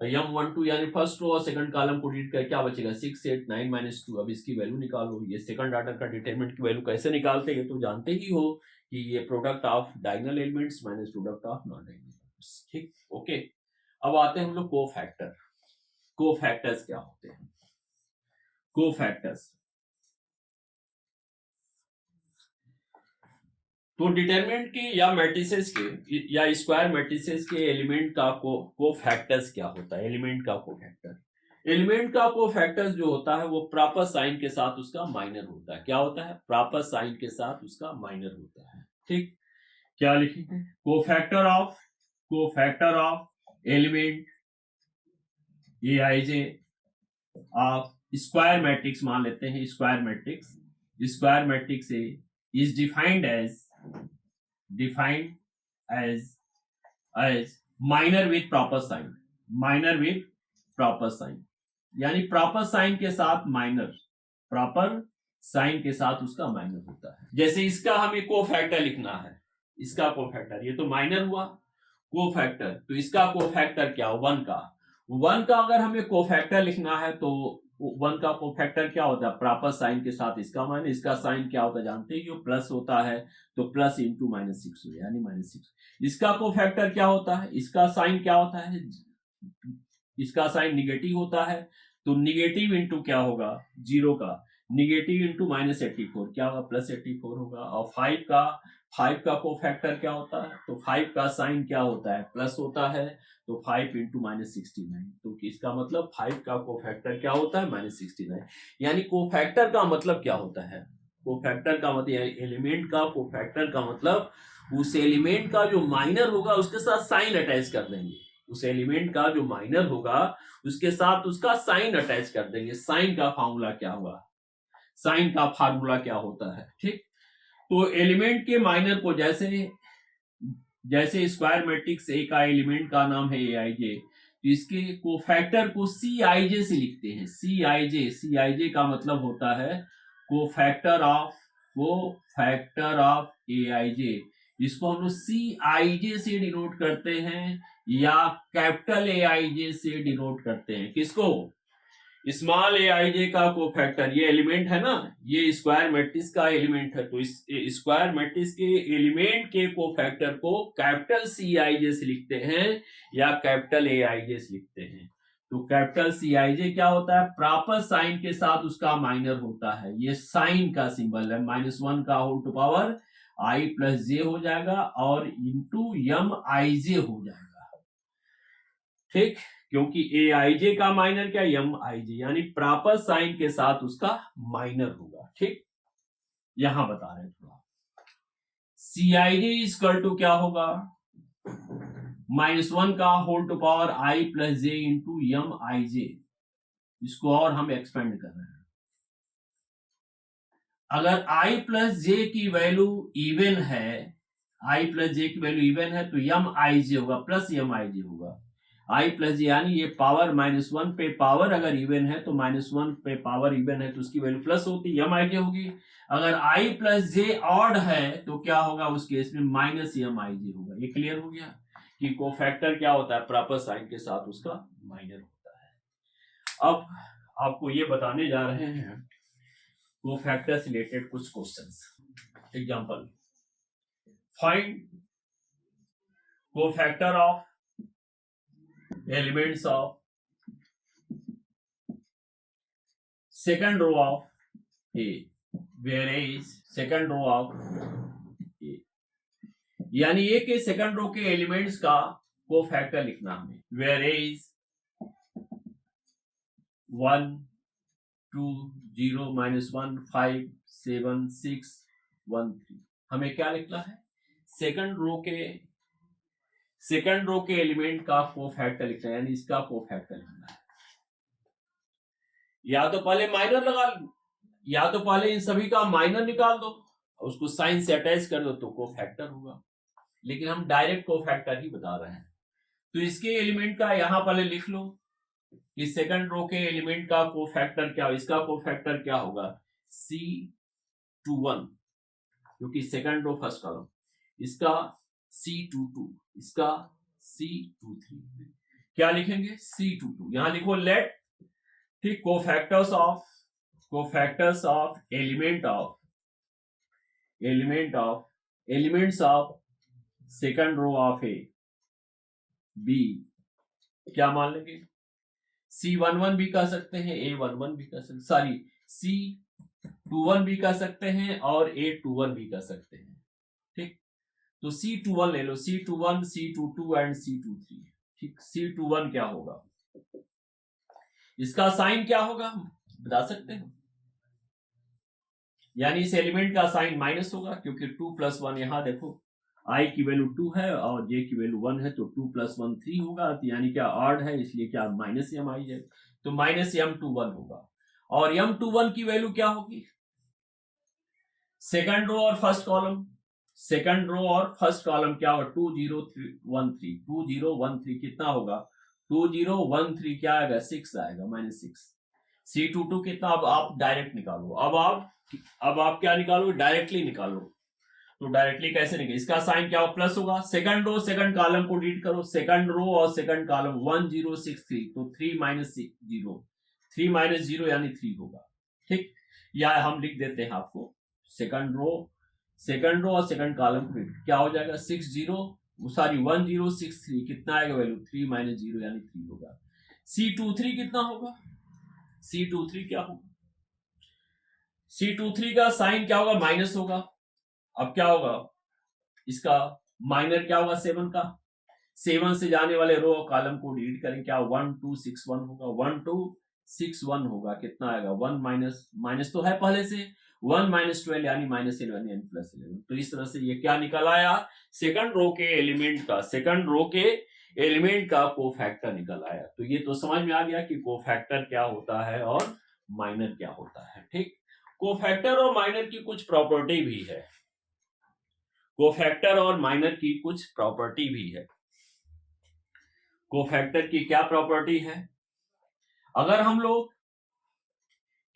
M12 यानी फर्स्ट रो और सेकंड कॉलम को डिलीट कर क्या बचेगा? 6 8 9 -2। अब इसकी वैल्यू निकालो। ये सेकंड ऑर्डर का डिटरमिनेंट की वैल्यू कैसे निकालते हैं तो जानते ही हो कि ये product of diagonal elements minus product of non diagonal elements, ठीक, ओके। अब आते हैं हम लोग कोफैक्टर्स क्या होते हैं? कोफैक्टर्स तो डिटरमिनेंट के या मैट्रिसेस के या स्क्वायर मैट्रिसेस के एलिमेंट का कोफैक्टर्स क्या होता है? एलिमेंट का कोफैक्टर्स जो होता है वो प्रॉपर साइन के साथ उसका माइनर होता है। क्या होता है? प्रॉपर साइन के साथ उसका माइनर होता है, ठीक। क्या लिखेंगे? Cofactor of element Aij of square matrix, मान लेते हैं square matrix A is defined as minor with proper sign, यानी प्रॉपर साइन के साथ उसका माइनर होता है। जैसे इसका हमें कोफैक्टर लिखना है, इसका कोफैक्टर, ये तो माइनर हुआ कोफैक्टर, तो इसका कोफैक्टर क्या? 1 का अगर हमें कोफैक्टर लिखना है तो 1 का कोफैक्टर क्या होता है? प्रॉपर साइन के साथ इसका माइनस, इसका साइन क्या होता है जानते हैं, प्लस होता है, तो प्लस इंटू -6 यानी -6। इसका कोफैक्टर क्या होता है? इसका साइन क्या होता है? इसका साइन निगेटिव होता है, तो निगेटिव इंटू क्या होगा 0 का, निगेटिव इंटू -84 क्या होगा +84 होगा। और 5 का कोफैक्टर क्या होता है, तो 5 का साइन क्या होता है प्लस होता है, तो 5 इंटू -69, तो इसका मतलब 5 का कोफैक्टर क्या होता है -69। यानी कोफैक्टर का मतलब क्या होता है, कोफैक्टर का मतलब एलिमेंट का कोफैक्टर का मतलब उस एलिमेंट का जो माइनर होगा उसके साथ साइन अटैच कर देंगे, उस एलिमेंट का जो माइनर होगा उसके साथ उसका साइन अटैच कर देंगे। साइन का फार्मूला क्या हुआ, साइन का फार्मूला क्या होता है, ठीक। तो एलिमेंट के माइनर को जैसे जैसे स्क्वायर मैट्रिक्स ए का एलिमेंट का नाम है ए आई जे, तो इसके कोफैक्टर को सी आई जे से लिखते हैं। सी आई जे का मतलब होता है cofactor of A I J. इसको हम लोग सी आई जे से डिनोट करते हैं या कैपिटल ए आई जे से डिनोट करते हैं। किसको, स्मॉल ए आई जे का कोफैक्टर, ये एलिमेंट है ना, ये स्क्वायर मैट्रिक्स का एलिमेंट है, तो इस स्क्वायर मैट्रिक्स के एलिमेंट के कोफैक्टर को कैपिटल सी आई जे से लिखते हैं या कैपिटल ए आई जे से लिखते हैं। तो कैपिटल सी आई जे क्या होता है, प्रॉपर साइन के साथ उसका माइनर होता है, ये साइन का सिंबल है, -1 का whole to power I plus J हो जाएगा और इंटू यम आई जे हो जाएगा, ठीक। क्योंकि ए आई जे का माइनर क्या, यम आई जे, यानी प्रॉपर साइन के साथ उसका माइनर होगा, ठीक। यहां बता रहे हैं थोड़ा, सी आई जे इक्वल टू क्या होगा, -1 का whole to power I plus J into M I J. इसको और हम एक्सपेंड कर रहे हैं, अगर आई प्लस जे की वैल्यू इवन है, आई प्लस जे की वैल्यू इवन है तो यम आई जे होगा प्लस यम आई जे होगा, आई प्लस जे, यानी ये पावर -1 पे पावर अगर इवन है तो -1 पे पावर इवन है तो उसकी वैल्यू प्लस होती, यम आई जे होगी। अगर आई प्लस जे ऑड है तो क्या होगा, उस केस में माइनस यम आई जे होगा। ये क्लियर हो गया कि कोफैक्टर क्या होता है, प्रॉपर साइन के साथ उसका माइनर होता है। अब आपको ये बताने जा रहे हैं कोफैक्टर से रिलेटेड कुछ questions. Example, find cofactor of elements of second row of A, whereas second row of A, यानी ए के सेकंड रो के एलिमेंट्स का कोफैक्टर लिखना हमें, whereas 1 2 0 -1 5 7 6 1 3, हमें क्या लिखना है, सेकंड रो के एलिमेंट का कोफैक्टर लिखना है, यानी इसका कोफैक्टर लिखना है। या तो पहले माइनर लगा लो, या तो पहले इन सभी का माइनर निकाल दो, उसको साइन से अटैच कर दो तो कोफैक्टर होगा, लेकिन हम डायरेक्ट कोफैक्टर ही बता रहे हैं। तो इसके एलिमेंट का यहां पहले लिख लो कि सेकंड रो के एलिमेंट का कोफैक्टर क्या, इसका कोफैक्टर क्या होगा C21, क्योंकि सेकंड रो फर्स्ट कॉलम, इसका C22, इसका C23, क्या लिखेंगे C22, यहां लिखो लेट, ठीक, cofactors of elements of second row of A B, क्या मान लेंगे, C11 भी कह सकते हैं, A11 भी कह सकते, सॉरी C21 भी कह सकते हैं और A21 भी कह सकते हैं, ठीक। तो C21 ले लो, C21 C22 एंड C23, ठीक। C21 क्या होगा, इसका साइन क्या होगा बता सकते हैं, यानी इस एलिमेंट का साइन माइनस होगा, क्योंकि 2 + 1, यहां देखो आई की वैल्यू 2 है और जे की वैल्यू 1 है, तो 2 + 1 3 होगा, तो यानी क्या ऑड है, इसलिए क्या माइनस एम आई है, तो -M21 होगा। और M21 की वैल्यू क्या होगी, सेकंड रो और फर्स्ट कॉलम, सेकंड रो और फर्स्ट कॉलम क्या होगा 2013 कितना होगा 2013, क्या आएगा 6 आएगा, -6। C22 कितना, अब आप डायरेक्ट निकालो, अब आप क्या निकालो, डायरेक्टली निकालो। तो डायरेक्टली कैसे निकले, इसका साइन क्या प्लस होगा, सेकंड रो सेकंड कॉलम को डिलीट करो, सेकंड रो और सेकंड कॉलम 1063, तो 3 - 0 यानी 3 होगा, ठीक। या हम लिख देते हैं आपको, सेकंड रो और सेकंड कॉलम को क्या हो जाएगा 1063, कितना आएगा वैल्यू 3 - 0 यानी 3 होगा। C23 कितना होगा, C23 क्या होगा? C23 का साइन क्या होगा? माइनस होगा। अब क्या होगा इसका? माइनर क्या होगा 7 का? 7 से जाने वाले रो और कॉलम को डिलीट करें, क्या 1261 होगा? 1261 होगा। कितना आएगा? 1 माइनस माइनस तो है पहले से, 1 माइनस 12 यानी -11 यानी +11। तो इस तरह से ये क्या निकल आया? सेकंड रो के एलिमेंट का कोफैक्टर निकल आया। तो ये तो समझ में आ गया कि कोफैक्टर क्या होता है और माइनर क्या होता है। ठीक, कोफैक्टर और माइनर की कुछ प्रॉपर्टी भी है। कोफैक्टर और माइनर की कुछ प्रॉपर्टी भी है। कोफैक्टर की क्या प्रॉपर्टी है? अगर हम लोग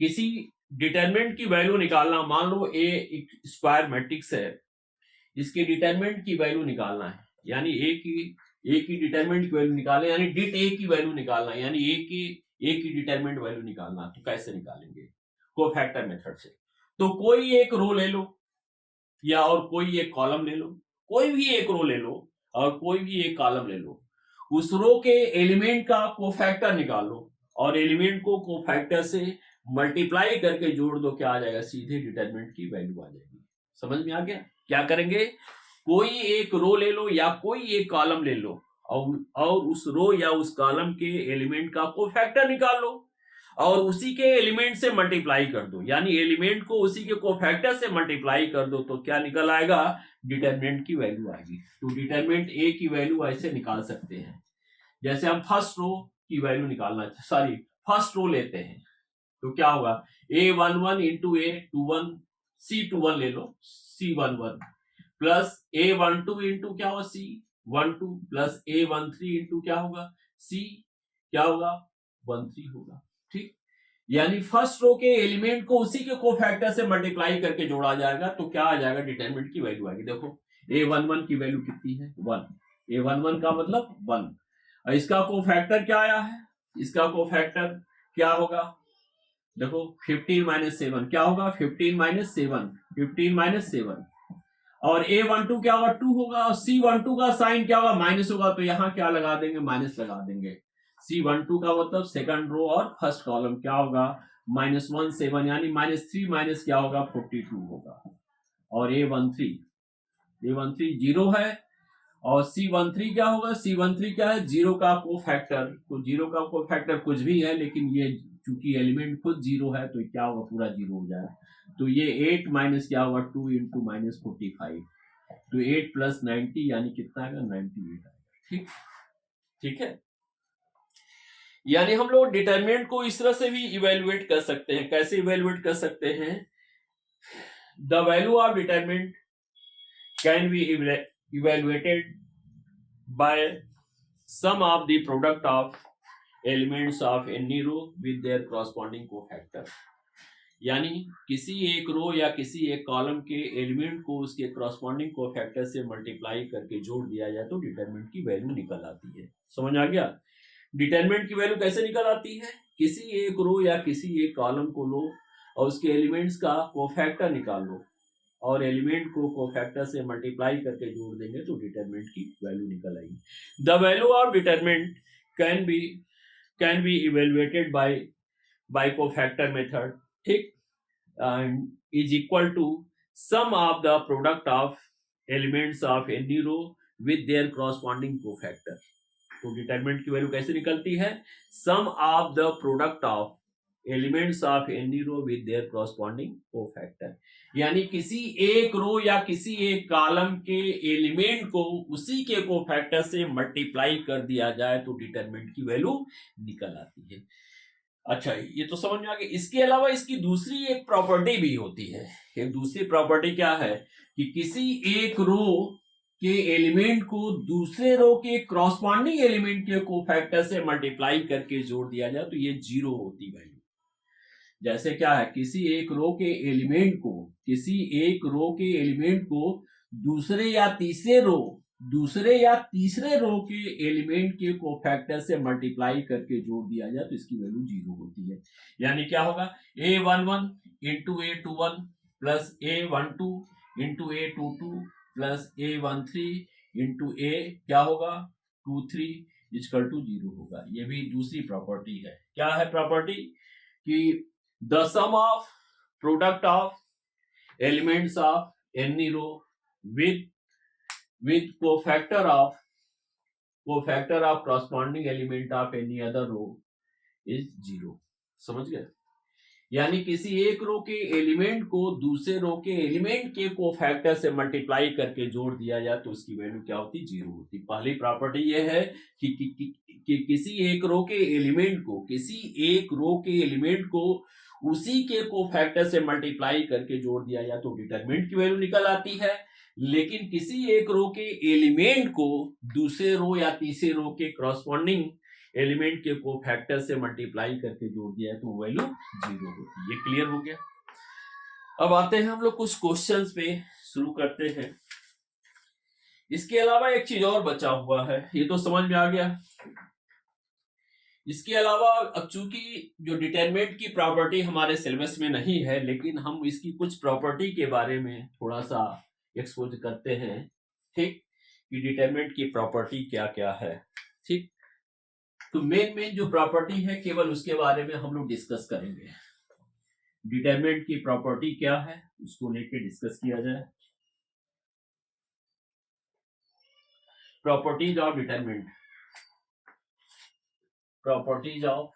किसी डिटरमिनेंट की वैल्यू निकालना, मान लो ए स्क्वायर मैट्रिक्स है, इसके डिटरमिनेंट की वैल्यू निकालना है, यानी ए की डिटरमिनेंट की वैल्यू निकालना, यानी डिट ए की वैल्यू निकालना, यानी ए की डिटरमिनेंट वैल्यू निकालना। तो कैसे निकालेंगे? कोफैक्टर मेथड से। तो कोई एक रो ले लो या और कोई एक कॉलम ले लो, कोई भी एक रो ले लो और कोई भी एक कॉलम ले लो, उस रो के एलिमेंट का कोफैक्टर निकालो और एलिमेंट को कोफैक्टर से मल्टीप्लाई करके जोड़ दो, क्या आ जाएगा? सीधे डिटरमिनेंट की वैल्यू आ जाएगी। समझ में आ गया? क्या करेंगे? कोई एक रो ले लो या कोई एक कॉलम ले लो और उस रो या उस कॉलम के एलिमेंट का कोफैक्टर निकाल लो और उसी के एलिमेंट से मल्टीप्लाई कर दो, यानी एलिमेंट को उसी के कोफैक्टर से मल्टीप्लाई कर दो, तो क्या निकल आएगा? डिटरमिनेंट की वैल्यू आएगी। तो डिटरमिनेंट ए की वैल्यू ऐसे निकाल सकते हैं, जैसे हम फर्स्ट रो की वैल्यू निकालना, सॉरी फर्स्ट रो लेते हैं, तो क्या होगा? A11 इंटू A21, C21 ले लो, C11 प्लस A12 इंटू क्या होगा? C12 प्लस A13 इंटू क्या होगा? C क्या होगा? 13 होगा। ठीक, यानी फर्स्ट रो के एलिमेंट को उसी के कोफैक्टर से मल्टीप्लाई करके जोड़ा जाएगा, तो क्या आ जाएगा? डिटरमिनेंट की वैल्यू आएगी। देखो A11 की वैल्यू कितनी है? 1। A11 का मतलब 1। इसका कोफैक्टर क्या आया है? इसका कोफैक्टर क्या होगा? देखो 15 माइनस 7 क्या होगा? 15 माइनस 7, 15 माइनस 7। और A12 क्या होगा? 2 होगा और C12 का साइन क्या होगा? माइनस होगा, तो यहां क्या लगा देंगे? माइनस लगा देंगे। C12 का मतलब सेकंड रो और फर्स्ट कॉलम क्या होगा? -1 7 यानी -3 माइनस क्या होगा? 42 होगा। और A13 जीरो है और C13 क्या होगा? C13 क्या है? जीरो का कोफैक्टर। तो जीरो का कोफैक्टर कुछ भी है, लेकिन ये चूंकि एलिमेंट खुद जीरो है तो क्या होगा? पूरा जीरो हो जाएगा। तो ये 8 माइनस क्या होगा? 2 इंटू -45, तो 8 प्लस 90 यानी कितना आएगा? 98 आएगा। ठीक, ठीक है। यानी हम लोग डिटरमिनेंट को इस तरह से भी इवेल्युएट कर सकते हैं। कैसे इवेल्युएट कर सकते हैं? The value of determinant can be evaluated by sum of the product of elements of any row with their corresponding cofactor। यानी किसी एक रो या किसी एक कॉलम के एलिमेंट को उसके corresponding कोफैक्टर से मल्टीप्लाई करके जोड़ दिया जाए तो डिटरमिनेंट की वैल्यू निकल आती है। समझ आ गया? डिटरमिनेंट की वैल्यू कैसे निकल आती है? किसी एक रो या किसी एक कॉलम को लो और उसके एलिमेंट्स का कोफैक्टर निकाल लो और एलिमेंट को कोफैक्टर से मल्टीप्लाई करके जोड़ देंगे तो डिटरमिनेंट की वैल्यू निकल आएगी। The value of determinant can be evaluated by cofactor method. ठीक, and is equal to sum of the product of elements of any row with their corresponding cofactor. तो डिटरमिनेंट की वैल्यू कैसे निकलती है? Sum of the product of elements of any row with their corresponding cofactor. यानी किसी एक रो या किसी एक कॉलम के एलिमेंट को उसी के कोफैक्टर से मल्टीप्लाई कर दिया जाए तो डिटरमिनेंट की वैल्यू निकल आती है। अच्छा, ये तो समझ में आ गया। इसके अलावा इसकी दूसरी एक प्रॉपर्टी भी होती है। एक दूसरी प्रॉपर्टी क्या है कि किसी एक रो के एलिमेंट को दूसरे रो के क्रॉसपॉन्डिंग एलिमेंट के कोफैक्टर से मल्टीप्लाई करके जोड़ दिया जाए तो ये जीरो होती वैल्यू। जैसे क्या है? किसी एक रो के एलिमेंट को दूसरे या तीसरे रो के एलिमेंट के कोफैक्टर से मल्टीप्लाई करके जोड़ दिया जाए तो इसकी वैल्यू जीरो होती है। यानी क्या होगा? A11 into A21 plus A12 into A22 plus A13 into A क्या होगा? 23 इक्वल टू जीरो होगा। ये भी दूसरी प्रॉपर्टी है। क्या है प्रॉपर्टी? कि the sum of product of elements of any row with cofactor of corresponding element of any other row is 0। समझ गए? यानी किसी एक रो के एलिमेंट को दूसरे रो के एलिमेंट के कोफैक्टर से मल्टीप्लाई करके जोड़ दिया जाए तो उसकी वैल्यू क्या होती? 0 होती। पहली प्रॉपर्टी यह है कि किसी एक रो के एलिमेंट को उसी के कोफैक्टर से मल्टीप्लाई करके जोड़ दिया जाए तो डिटरमिनेंट की वैल्यू निकल आती है। लेकिन किसी एक रो के एलिमेंट को दूसरे रो या तीसरे रो के करस्पॉन्डिंग एलिमेंट के कोफैक्टर से मल्टीप्लाई करके जोड़ दिया है तो वैल्यू 0 होती है। ये क्लियर हो गया? अब आते हैं हम लोग कुछ क्वेश्चंस पे, शुरू करते हैं। इसके अलावा एक चीज और बचा हुआ है, ये तो समझ में आ गया। इसके अलावा अब चूंकि जो डिटरमिनेंट की प्रॉपर्टी हमारे सिलेबस में नहीं है, लेकिन हम इसकी कुछ प्रॉपर्टी के बारे में थोड़ा सा एक्सपोज करते हैं, ठीक, कि डिटरमिनेंट की प्रॉपर्टी क्या क्या है। ठीक, तो मेन जो प्रॉपर्टी है केवल उसके बारे में हम लोग डिस्कस करेंगे। डिटरमिनेंट की प्रॉपर्टी क्या है उसको लेके डिस्कस किया जाए। Properties of determinant, properties of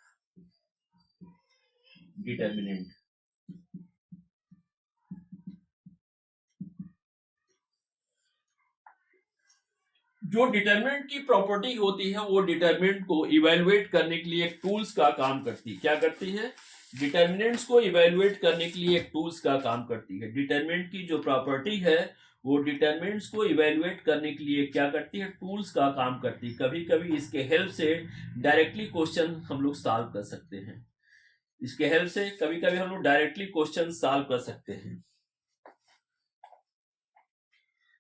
determinant. जो डिटरमिनेंट की प्रॉपर्टी होती है वो डिटरमिनेंट को इवैल्यूएट करने के लिए एक टूल्स का काम करती है। क्या करती है? डिटरमिनेंट्स को इवैल्यूएट करने के लिए एक टूल्स का काम करती है। डिटरमिनेंट की जो प्रॉपर्टी है वो डिटरमिनेंट्स को इवैल्यूएट करने के लिए क्या करती है? टूल्स का काम करती है। कभी कभी इसके हेल्प से डायरेक्टली क्वेश्चन हम लोग सॉल्व कर सकते हैं। इसके हेल्प से कभी कभी हम लोग डायरेक्टली क्वेश्चन सॉल्व कर सकते हैं।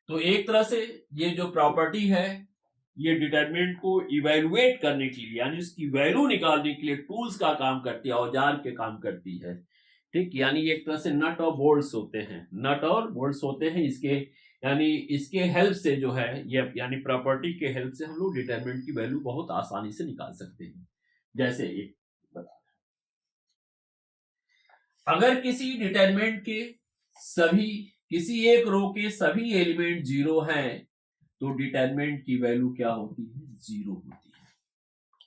तो एक तरह से ये जो प्रॉपर्टी है ये डिटरमिनेंट को इवैल्यूएट करने के लिए, यानी उसकी वैल्यू निकालने के लिए टूल्स का काम करती है, औजार के काम करती है। ठीक, यानी एक तरह से नट और बोल्ट्स होते हैं, नट और बोल्ट्स होते हैं इसके, यानी इसके हेल्प से जो है ये, यानी प्रॉपर्टी के हेल्प से हम लोग डिटरमिनेंट की वैल्यू बहुत आसानी से निकाल सकते हैं। जैसे एक बता, अगर किसी डिटरमिनेंट के किसी एक रो के सभी एलिमेंट 0 हैं तो डिटरमिनेंट की वैल्यू क्या होती है? 0 होती है।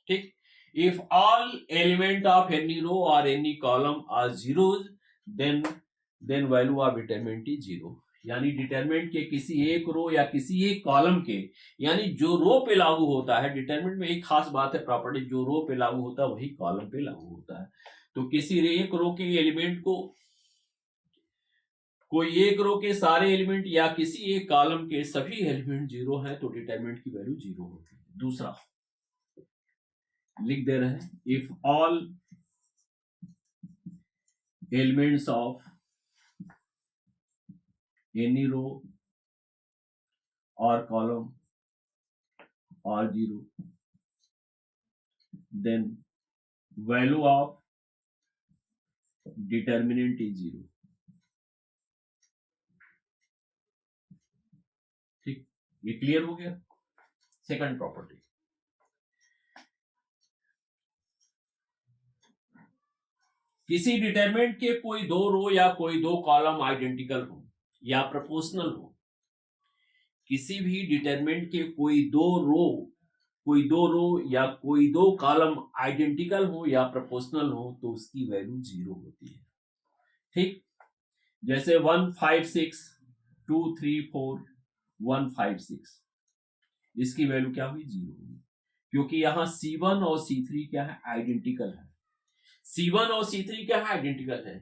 ठीक, if all element of any row और any column are zeros then value of determinant is 0। यानी डिटरमिनेंट के किसी एक रो या किसी एक कॉलम के, यानी जो रो पे लागू होता है, डिटरमिनेंट में एक खास बात है प्रॉपर्टी, जो रो पे लागू होता है वही कॉलम पे लागू होता है। तो किसी एक रो के एलिमेंट को, कोई एक रो के सारे एलिमेंट या किसी एक कॉलम के सभी एलिमेंट 0 हैं तो डिटरमिनेंट की वैल्यू 0 होती है। दूसरा लिख दे रहे हैं, if all elements of any row और column are 0 then value of determinant is 0। ठीक, ये क्लियर हो गया। सेकंड प्रॉपर्टी, किसी डिटरमिनेंट के कोई दो रो या कोई दो कॉलम आइडेंटिकल हो या प्रोपोर्शनल हो, किसी भी डिटरमिनेंट के कोई दो रो या कोई दो कॉलम आइडेंटिकल हो या प्रोपोर्शनल हो तो उसकी वैल्यू 0 होती है। ठीक, जैसे 1 5 6 2 3 4 1 5 6, इसकी वैल्यू क्या हुई? 0 हुई, क्योंकि यहां C1 और C3 क्या है? आइडेंटिकल है। C1 और C3 क्या है? आइडेंटिकल है।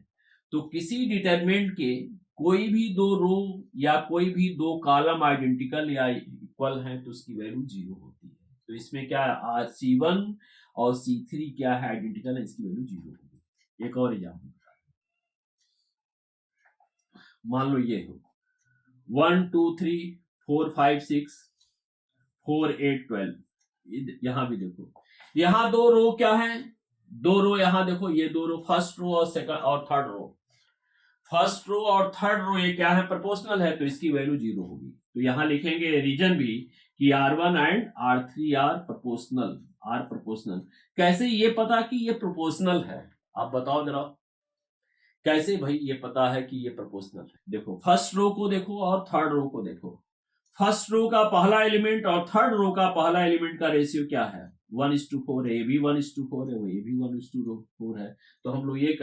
तो किसी डिटरमिनेंट के कोई भी दो रो या कोई भी दो कॉलम आइडेंटिकल या इक्वल है तो उसकी वैल्यू 0 होती है। तो इसमें क्या है? C1 और C3 क्या है? आइडेंटिकल है, इसकी वैल्यू 0 होगी। एक और एग्जाम्पल, मान लो ये हो 1 2 3 4 5 6 4 8 12, यहां भी देखो, यहां दो रो क्या है? दो रो, यहां देखो ये दो रो, फर्स्ट रो और सेकंड और थर्ड रो, फर्स्ट रो और थर्ड रो ये क्या है? प्रोपोर्शनल है तो इसकी वैल्यू 0 होगी। तो यहां लिखेंगे रीजन भी कि R1 and R3 are proportional. कैसे ये पता कि ये प्रोपोर्शनल है? आप बताओ जरा कैसे भाई ये पता है कि ये प्रोपोर्शनल है। देखो फर्स्ट रो को देखो और थर्ड रो को देखो। फर्स्ट रो का पहला एलिमेंट और थर्ड रो का पहला एलिमेंट का रेशियो क्या है, 1:4 है। ये भी 1:4 है, ये भी 1:4 है। तो हम लोग ये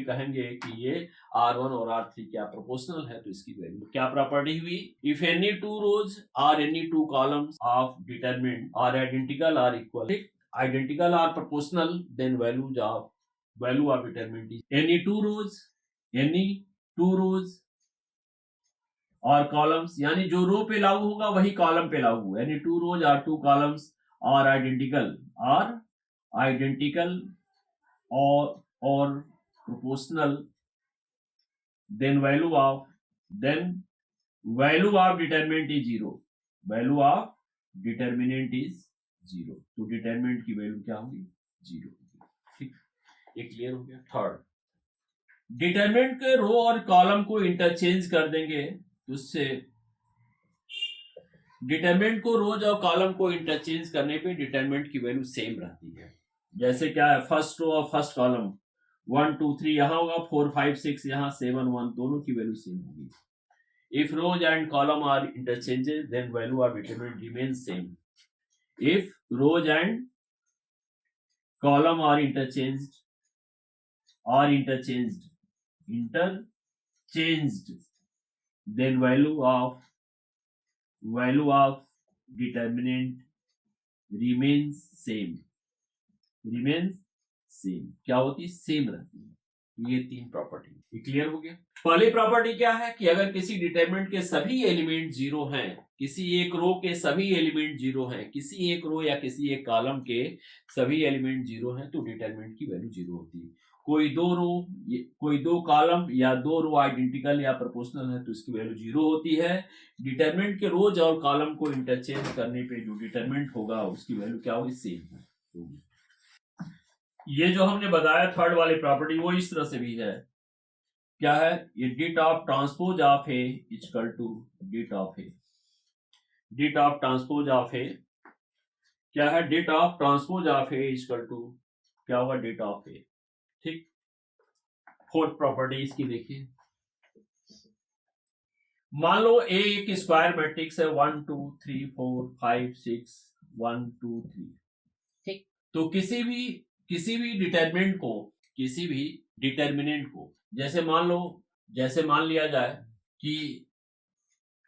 कहेंगे कि ये R1 और R3 क्या प्रोपोर्शनल है। तो इसकी वैल्यू क्या प्रॉपर्टी हुई, इफ एनी टू रोज और any two columns of determinant are identical are equal, identical are proportional, then value of determinant is any two rows और कॉलम्स, यानी जो रो पे लागू होगा वही कॉलम पे लागू होगा। यानी टू रोज और टू कॉलम्स आर आइडेंटिकल और proportional, then value of determinant is zero. Value of determinant is zero. तो डिटरमिनेंट की वैल्यू क्या होगी, जीरो। ठीक, ये क्लियर हो गया। थर्ड, डिटरमिनेंट के रो और कॉलम को इंटरचेंज कर देंगे तो उससे डिटरमिनेंट को रोज और कॉलम को इंटरचेंज करने पे डिटरमिनेंट की वैल्यू सेम रहती है। जैसे क्या है, फर्स्ट रो और फर्स्ट कॉलम 1 2 3 यहाँ होगा, 4 5 6 यहाँ 7 1, दोनों की वैल्यू सेम होगी। If rows and column are interchanges then value of determinant remains same. If rows and column are interchanged then value of determinant remains same क्या होती, सेम रहती है। ये तीन प्रॉपर्टी क्लियर हो गया। पहली प्रॉपर्टी क्या है कि अगर किसी डिटरमिनेंट के सभी एलिमेंट जीरो हैं, किसी एक रो के सभी एलिमेंट जीरो हैं, किसी एक रो या किसी एक कॉलम के सभी एलिमेंट जीरो हैं, तो डिटरमिनेंट की वैल्यू जीरो होती है। कोई दो कॉलम या दो रो आइडेंटिकल या प्रोपोर्शनल है तो इसकी वैल्यू जीरो होती है। डिटरमिनेंट के रोज और कॉलम को इंटरचेंज करने पे जो डिटरमिनेंट होगा उसकी वैल्यू क्या होगी, सेम होगी। ये जो हमने बताया थर्ड वाली प्रॉपर्टी वो इस तरह से भी है। क्या है ये, det of transpose of A equal to det of A. Det of transpose of A क्या है, det of transpose of A equal to क्या होगा, डिट ऑफ ए। ठीक, फोर्थ प्रॉपर्टी इसकी देखिए। मान लो ए एक स्क्वायर मैट्रिक्स है 1 2 3 4 5 6 1 2 3। ठीक, तो किसी भी डिटरमिनेंट को जैसे मान लिया जाए कि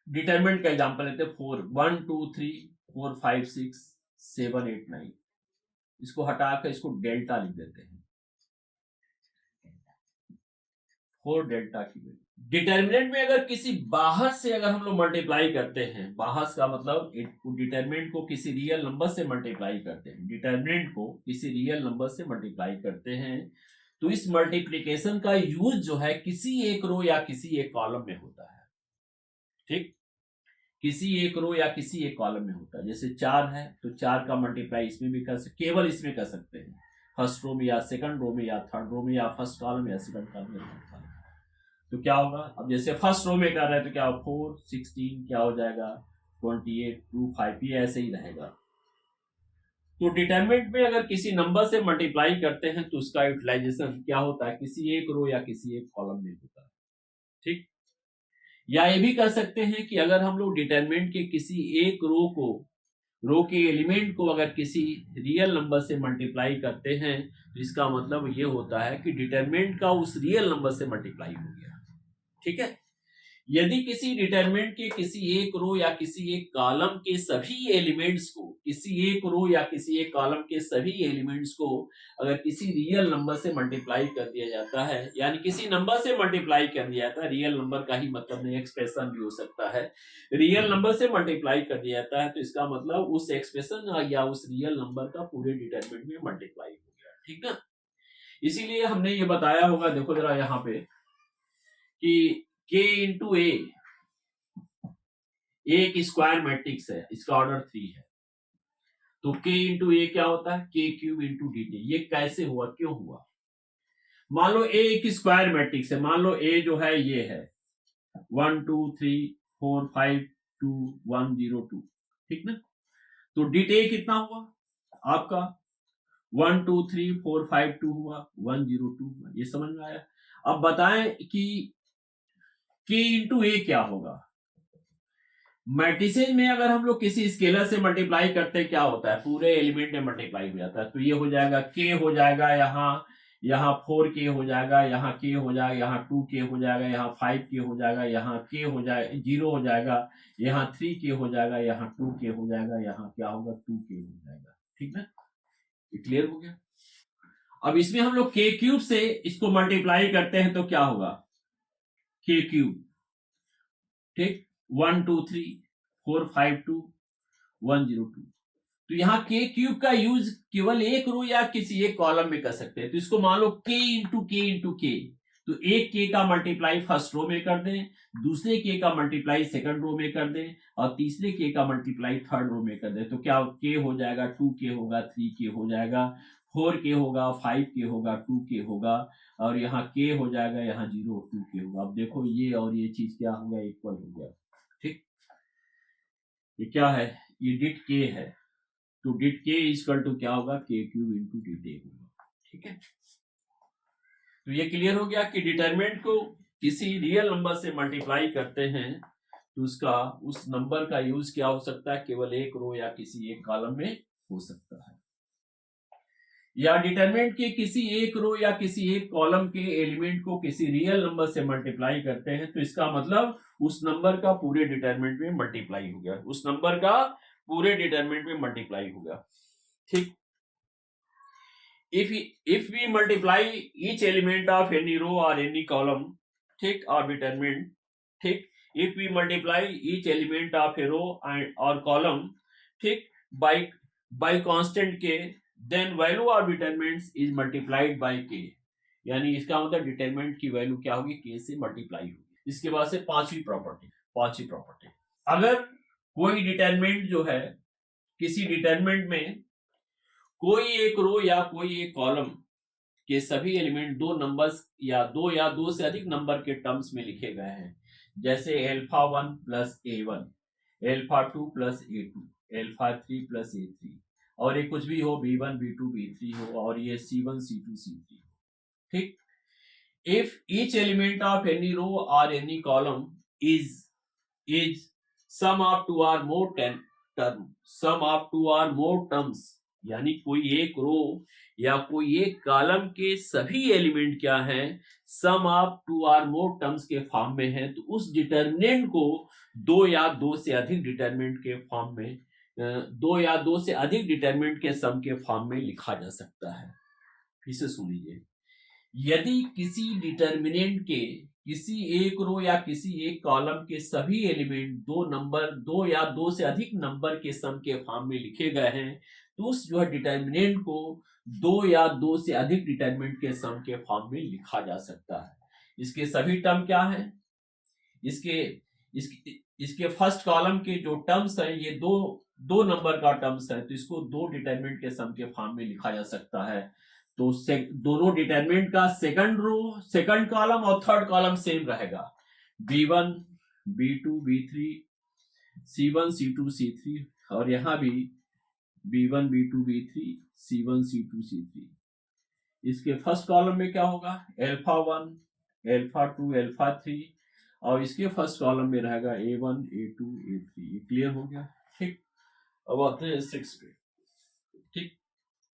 डिटरमिनेंट का एग्जांपल लेते हैं 4 1 2 3 4 5 6 7 8 9। इसको हटाकर इसको डेल्टा लिख देते हैं, 4 डेल्टा की वैल्यू। डिटरमिनेंट में अगर किसी बाहर से अगर हम लोग मल्टीप्लाई करते हैं, बाहर का मतलब डिटरमिनेंट को किसी रियल नंबर से मल्टीप्लाई करते हैं, डिटरमिनेंट को किसी रियल नंबर से मल्टीप्लाई करते हैं, तो इस मल्टीप्लीकेशन का यूज जो है किसी एक रो या किसी एक कॉलम में होता है। ठीक, किसी एक रो या किसी एक कॉलम में होता है। जैसे 4 है तो 4 का मल्टीप्लाई इसमें भी कर सकते, केवल इसमें कर सकते हैं, फर्स्ट रो में या सेकंड रो में या थर्ड रो में या फर्स्ट कॉलम या सेकंड कॉलम में। तो क्या होगा, अब जैसे फर्स्ट रो में कर रहे हैं तो क्या 4 16 क्या हो जाएगा 28 2 5, ये ऐसे ही रहेगा। तो डिटरमिनेंट में अगर किसी नंबर से मल्टीप्लाई करते हैं तो उसका यूटिलाइजेशन क्या होता है, किसी एक रो या किसी एक कॉलम में होता है। ठीक, या ये भी कर सकते हैं कि अगर हम लोग डिटरमिनेंट के किसी एक रो के एलिमेंट को अगर किसी रियल नंबर से मल्टीप्लाई करते हैं तो इसका मतलब ये होता है कि डिटरमिनेंट का उस रियल नंबर से मल्टीप्लाई हो गया। ठीक है, यदि किसी डिटरमिनेंट के किसी एक रो या किसी एक कॉलम के सभी एलिमेंट्स को अगर किसी रियल नंबर से मल्टीप्लाई कर दिया जाता है, यानी किसी नंबर से मल्टीप्लाई कर दिया जाता है, रियल नंबर का ही मतलब नहीं, एक्सप्रेशन भी हो सकता है, रियल नंबर से मल्टीप्लाई कर दिया जाता है तो इसका मतलब उस एक्सप्रेशन या उस रियल नंबर का पूरे डिटरमिनेंट में मल्टीप्लाई हो गया। ठीक है, इसीलिए हमने ये बताया होगा, देखो जरा यहाँ पे कि K इंटू ए एक स्क्वायर मैट्रिक्स है, इसका ऑर्डर 3 है, तो K इंटू ए क्या होता है, K cube into D T. ये कैसे हुआ, क्यों हुआ, मान लो ए एक स्क्वायर मैट्रिक्स है, मान लो ए जो है ये है 1 2 3 4 5 2 1 0 2। ठीक ना, तो डी टी कितना हुआ आपका 1 2 3 4 5 2 हुआ, 1 0 2 हुआ। ये समझ में आया? अब बताएं कि k इंटू ए क्या होगा। मैट्रिसेज में अगर हम लोग किसी स्केलर से मल्टीप्लाई करते हैं क्या होता है, पूरे एलिमेंट में मल्टीप्लाई हो जाता है। तो ये हो जाएगा k हो जाएगा, यहाँ 4k हो जाएगा, यहाँ k हो जाएगा, यहाँ 2k हो जाएगा, यहाँ 5k हो जाएगा, यहाँ k हो जाएगा 0 हो जाएगा, यहाँ 3k हो जाएगा, यहाँ 2k हो जाएगा, यहाँ क्या होगा 2k हो जाएगा। ठीक ना, ये क्लियर हो गया। अब इसमें हम लोग k क्यूब से इसको मल्टीप्लाई करते हैं तो क्या होगा, k क्यूब। ठीक, 1 2 3 4 5 2 1 0 2। तो यहाँ k क्यूब का यूज केवल एक रो या किसी एक कॉलम में कर सकते हैं। तो इसको मान लो k इंटू के, तो एक k का मल्टीप्लाई फर्स्ट रो में कर दें, दूसरे k का मल्टीप्लाई सेकंड रो में कर दें, और तीसरे k का मल्टीप्लाई थर्ड रो में कर दें। तो क्या k हो जाएगा, 2k होगा, 3k हो जाएगा, 4k होगा, 5k होगा, 2k होगा, और यहाँ k हो जाएगा, यहाँ 0 2k होगा। अब देखो ये और ये चीज क्या हो गया, इक्वल हो गया। ठीक, ये क्या है, ये डिट k है, तो डिट k इक्वल टू क्या होगा, k क्यूब इंटू डिट ए होगा। ठीक है, तो ये क्लियर हो गया कि डिटरमिनेंट को किसी रियल नंबर से मल्टीप्लाई करते हैं तो उसका उस नंबर का यूज क्या हो सकता है, केवल एक रो या किसी एक कॉलम में हो सकता है। या डिटरमिनेंट के किसी एक रो या किसी एक कॉलम के एलिमेंट को किसी रियल नंबर से मल्टीप्लाई करते हैं तो इसका मतलब उस नंबर का पूरे डिटरमिनेंट में मल्टीप्लाई हो गया, उस नंबर का पूरे डिटरमिनेंट में मल्टीप्लाई हो गया। ठीक, if we multiply each element of any row or any column, ठीक, or determinant, ठीक, if we multiply each element of a row and or column, ठीक, by constant k, then value of determinants is multiplied by k। यानी इसका मतलब determinant की value क्या होगी, k से मल्टीप्लाई होगी। इसके बाद से पांचवी प्रॉपर्टी, अगर कोई डिटरमिनेंट जो है, किसी डिटरमिनेंट में कोई एक रो या कोई एक कॉलम के सभी एलिमेंट दो नंबर्स या दो से अधिक नंबर के टर्म्स में लिखे गए हैं, जैसे alpha 1 plus a1, alpha 2 plus a2, alpha 3 plus a3, और ये कुछ भी हो, b1 b2 b3 हो, और ये c1 c2 c3 हो। ठीक, if each element of any row or any column is sum of two or more terms, यानी कोई एक रो या कोई एक कॉलम के सभी एलिमेंट क्या हैं, सम ऑफ टू और मोर टर्म्स के फॉर्म में है, तो उस डिटरमिनेंट को दो या दो से अधिक डिटरमिनेंट के फॉर्म में, दो या दो से अधिक डिटरमिनेंट के सम के फॉर्म में लिखा जा सकता है। फिर से सुन लीजिए, यदि किसी डिटरमिनेंट के किसी एक रो या किसी एक कॉलम के सभी एलिमेंट दो या दो से अधिक नंबर के सम के फॉर्म में लिखे गए हैं, तो उस जो है डिटरमिनेंट को दो या दो से अधिक डिटरमिनेंट के सम के फॉर्म में लिखा जा सकता है। इसके सभी टर्म क्या है, इसके फर्स्ट कॉलम के जो टर्म्स है, ये दो नंबर का टर्म्स है, तो इसको दो डिटरमिनेंट के सम के फॉर्म में लिखा जा सकता है। तो दोनों डिटरमिनेंट का सेकंड कॉलम और थर्ड कॉलम सेम रहेगा, b1 b2 b3 c1 c2 c3, और यहां भी b1 b2 b3 c1 c2 c3। इसके फर्स्ट कॉलम में क्या होगा, अल्फा 1 अल्फा 2 अल्फा 3, और इसके फर्स्ट कॉलम में रहेगा a1 a2 a3। ये क्लियर हो गया। ठीक, अब आते हैं 6 पे। ठीक,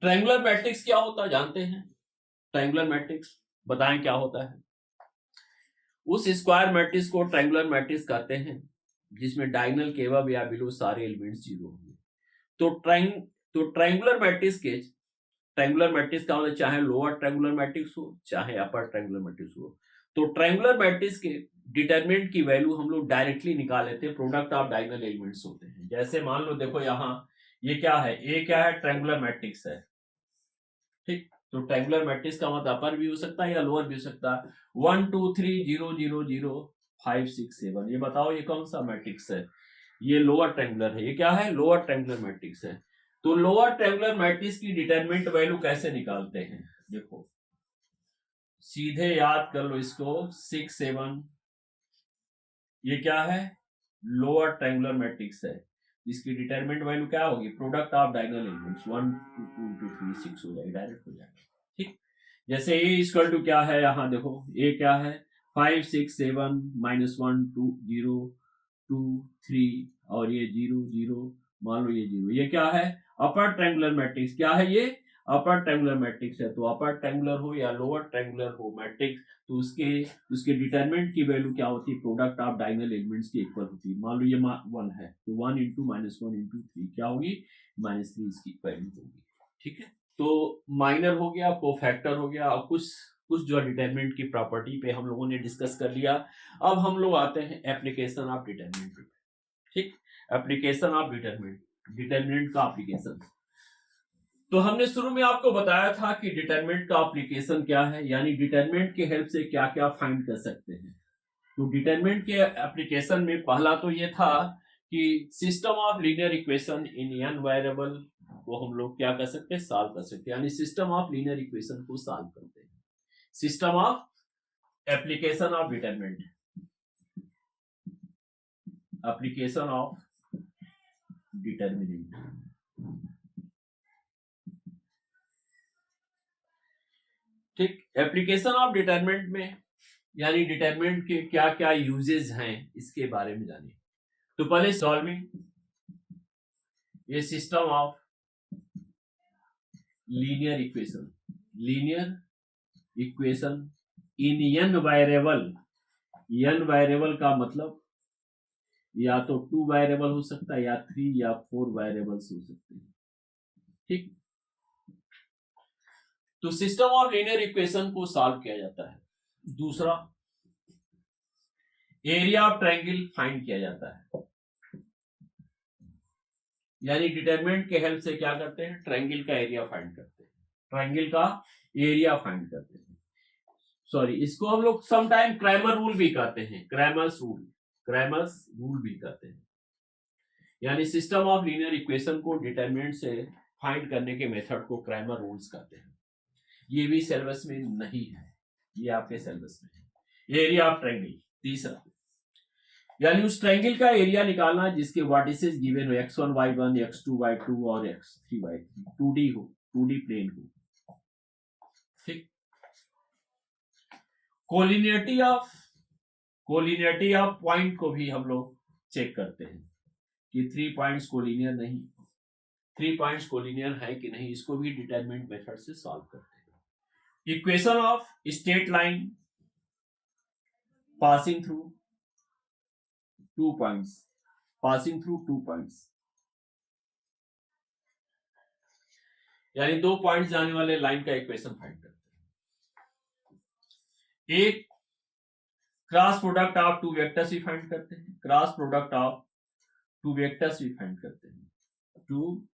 ट्रायंगुलर मैट्रिक्स क्या होता है जानते हैं, ट्रायंगुलर मैट्रिक्स बताएं क्या होता है। उस स्क्वायर मैट्रिक्स को ट्रायंगुलर मैट्रिक्स कहते हैं जिसमें डायगोनल के अबव या बिलो सारे एलिमेंट्स जीरो होंगे। तो ट्रायंगुलर मैट्रिक्स का मतलब चाहे लोअर ट्रायंगुलर मैट्रिक्स हो चाहे अपर ट्रायंगुलर मैट्रिक्स हो, तो ट्रायंगुलर मैट्रिक्स के डिटरमिनेंट की वैल्यू हम लोग डायरेक्टली निकाल लेते हैं, प्रोडक्ट ऑफ डायगोनल एलिमेंट्स होते हैं। जैसे मान लो देखो यहाँ ये क्या है, ए क्या है, ट्रायंगुलर मैट्रिक्स है। ठीक, तो ट्रायंगुलर मैट्रिक्स का मतलब अपर भी हो सकता है या लोअर भी हो सकता है। 1 2 3 0 0 0 5 6 7, ये बताओ ये कौन सा मैट्रिक्स है, ये लोअर ट्रायंगुलर है। ये क्या है, लोअर ट्रायंगुलर मैट्रिक्स है। तो लोअर ट्रायंगुलर मैट्रिक्स की डिटरमिनेंट वैल्यू कैसे निकालते हैं, देखो सीधे याद कर लो इसको, 6 7 ये क्या है, लोअर ट्रायंगुलर मैट्रिक्स है। इसकी डिटरमिनेंट वैल्यू क्या होगी, प्रोडक्ट ऑफ डायगोनल एलिमेंट्स 1 2 2 2 3 6 हो जाएगी, डायरेक्ट हो जाएगा। ठीक, जैसे ए इक्वल टू क्या है, यहाँ देखो ए क्या है 5 6 7 -1 2 0 2 3 और ये 0 0, मान लो ये 0, ये क्या है अपर ट्रायंगुलर मैट्रिक्स, क्या है ये अपर ट्रायंगुलर मैट्रिक्स है। तो अपर ट्रायंगुलर हो या लोअर ट्रायंगुलर हो मैट्रिक्स, तो उसके डिटरमिनेंट की वैल्यू क्या होती है, प्रोडक्ट ऑफ डायगोनल एलिमेंट्स के इक्वल होती है। मान लो ये 1 है तो 1 इंटू -1 इंटू 3 क्या होगी, -3 इसकी वैल्यू होगी। ठीक है, तो माइनर हो गया, कोफैक्टर हो गया, और कुछ कुछ जो डिटरमिनेंट की प्रॉपर्टी पे हम लोगों ने डिस्कस कर लिया। अब हम लोग आते हैं एप्लीकेशन ऑफ डिटरमिनेंट पे। ठीक, एप्लीकेशन ऑफ डिटरमिनेंट का एप्लीकेशन। तो हमने शुरू में आपको बताया था कि डिटरमिनेंट का एप्लीकेशन क्या है, यानी डिटरमिनेंट के हेल्प से क्या क्या फाइंड कर सकते हैं। तो डिटरमिनेंट के एप्लीकेशन में पहला तो ये था कि system of linear equation in n variable को हम लोग क्या कर सकते हैं, सॉल्व कर सकते हैं, यानी सिस्टम ऑफ लीनियर इक्वेशन को सॉल्व करते हैं। System of application of determinant, application of determinant. ठीक, एप्लीकेशन ऑफ डिटरमिनेंट में यानी डिटरमिनेंट के क्या क्या यूजेस हैं इसके बारे में जानिए। तो पहले सॉल्विंग ये system of linear equation in n variable का मतलब या तो 2 वेरिएबल हो सकता है या 3 या 4 वेरिएबल्स हो सकते हैं। ठीक, तो सिस्टम ऑफ लीनियर इक्वेशन को सॉल्व किया जाता है। दूसरा, एरिया ऑफ ट्रायंगल फाइंड किया जाता है, यानी डिटरमिनेंट के हेल्प से क्या करते हैं, ट्रायंगल का एरिया फाइंड करते हैं, ट्रायंगल का एरिया फाइंड करते हैं। सॉरी, इसको हम लोग समटाइम क्रैमर रूल भी कहते हैं, क्रैमर्स रूल भी कहते हैं। यानी सिस्टम ऑफ लीनियर इक्वेशन को डिटरमिनेंट से फाइंड करने के मेथड को क्रैमर रूल्स कहते हैं। ये भी सिलेबस में नहीं है, ये आपके सिलेबस में है। एरिया ऑफ ट्रायंगल, तीसरा, यानी उस ट्रायंगल का एरिया निकालना जिसके वर्टिसेस गिवन हो x1 y1 x2 y2 और x3 y3, 2D हो, 2D प्लेन हो। ठीक, कोलिनियरिटी ऑफ पॉइंट को भी हम लोग चेक करते हैं कि 3 पॉइंट्स कोलिनियर नहीं, 3 पॉइंट्स कोलिनियर है कि नहीं, इसको भी डिटरमिनेंट मेथड से सॉल्व करते हैं। Equation of straight line passing through 2 points, यानी 2 पॉइंट्स जाने वाले लाइन का इक्वेशन फाइंड करते हैं। एक क्रॉस प्रोडक्ट ऑफ 2 वेक्टर्स भी फाइंड करते हैं, क्रॉस प्रोडक्ट ऑफ 2 वेक्टर्स भी फाइंड करते हैं। 2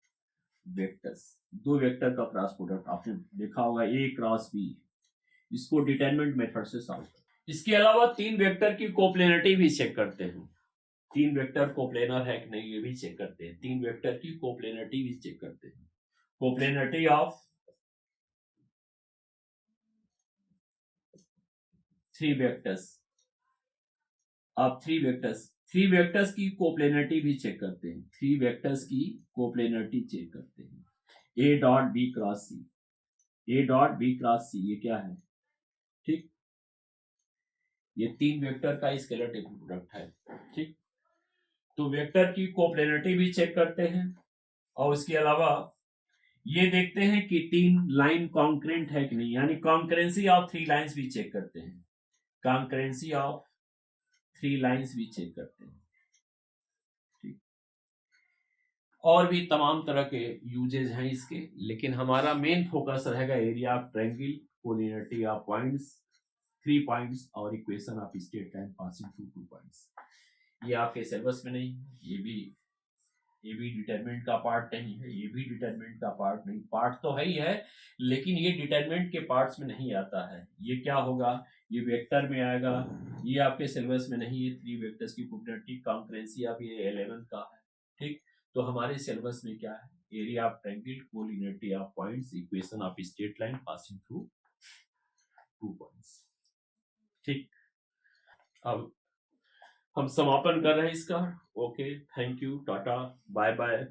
वेक्टर्स, 2 वेक्टर का क्रॉस प्रोडक्ट आपने देखा होगा a क्रॉस b, इसको डिटरमिनेंट मेथड से सॉल्व करते हैं। इसके अलावा 3 वेक्टर की कोप्लेनरिटी भी चेक करते हैं, 3 वेक्टर कोप्लेनर है कि नहीं ये भी चेक करते हैं, 3 वेक्टर की कोप्लेनरिटी भी चेक करते हैं। कोप्लेनरिटी ऑफ 3 वेक्टर्स, अब 3 वेक्टर्स की कोप्लेनरिटी भी चेक करते हैं, 3 वेक्टर्स की कोप्लेनरिटी चेक करते हैं। a dot b cross c, ये क्या है, ठीक, ये 3 वेक्टर का स्केलर टेबल प्रोडक्ट है। ठीक, तो वेक्टर की कोप्लेनरिटी भी चेक करते हैं, और उसके अलावा ये देखते हैं कि 3 लाइन कॉन्करेंट है कि नहीं, यानी कॉन्करेंसी ऑफ 3 लाइंस भी चेक करते हैं, कॉन्करेंसी ऑफ 3 लाइंस भी चेक करते हैं। ठीक, और भी तमाम तरह के यूजेज हैं इसके, लेकिन हमारा मेन फोकस रहेगा area of triangle, collinearity of points, 3 points और equation of straight line passing through 2 points. ये आपके सिलेबस में नहीं, ये भी डिटरमिनेंट का पार्ट नहीं है, ये भी डिटरमिनेंट का पार्ट नहीं, पार्ट तो है ही है लेकिन ये डिटरमिनेंट के पार्ट्स में नहीं आता है। ये क्या होगा, ये वेक्टर में आएगा, ये आपके सिलेबस में नहीं है। 3 वेक्टर्स की प्रोबेबिलिटी कॉन्करेंसी अब ये 11 का है। ठीक, तो हमारे सिलेबस में क्या है, area of triangle, collinearity of points, equation of straight line passing through 2 points. ठीक, अब हम समापन कर रहे हैं इसका। Okay, thank you, tata, bye bye.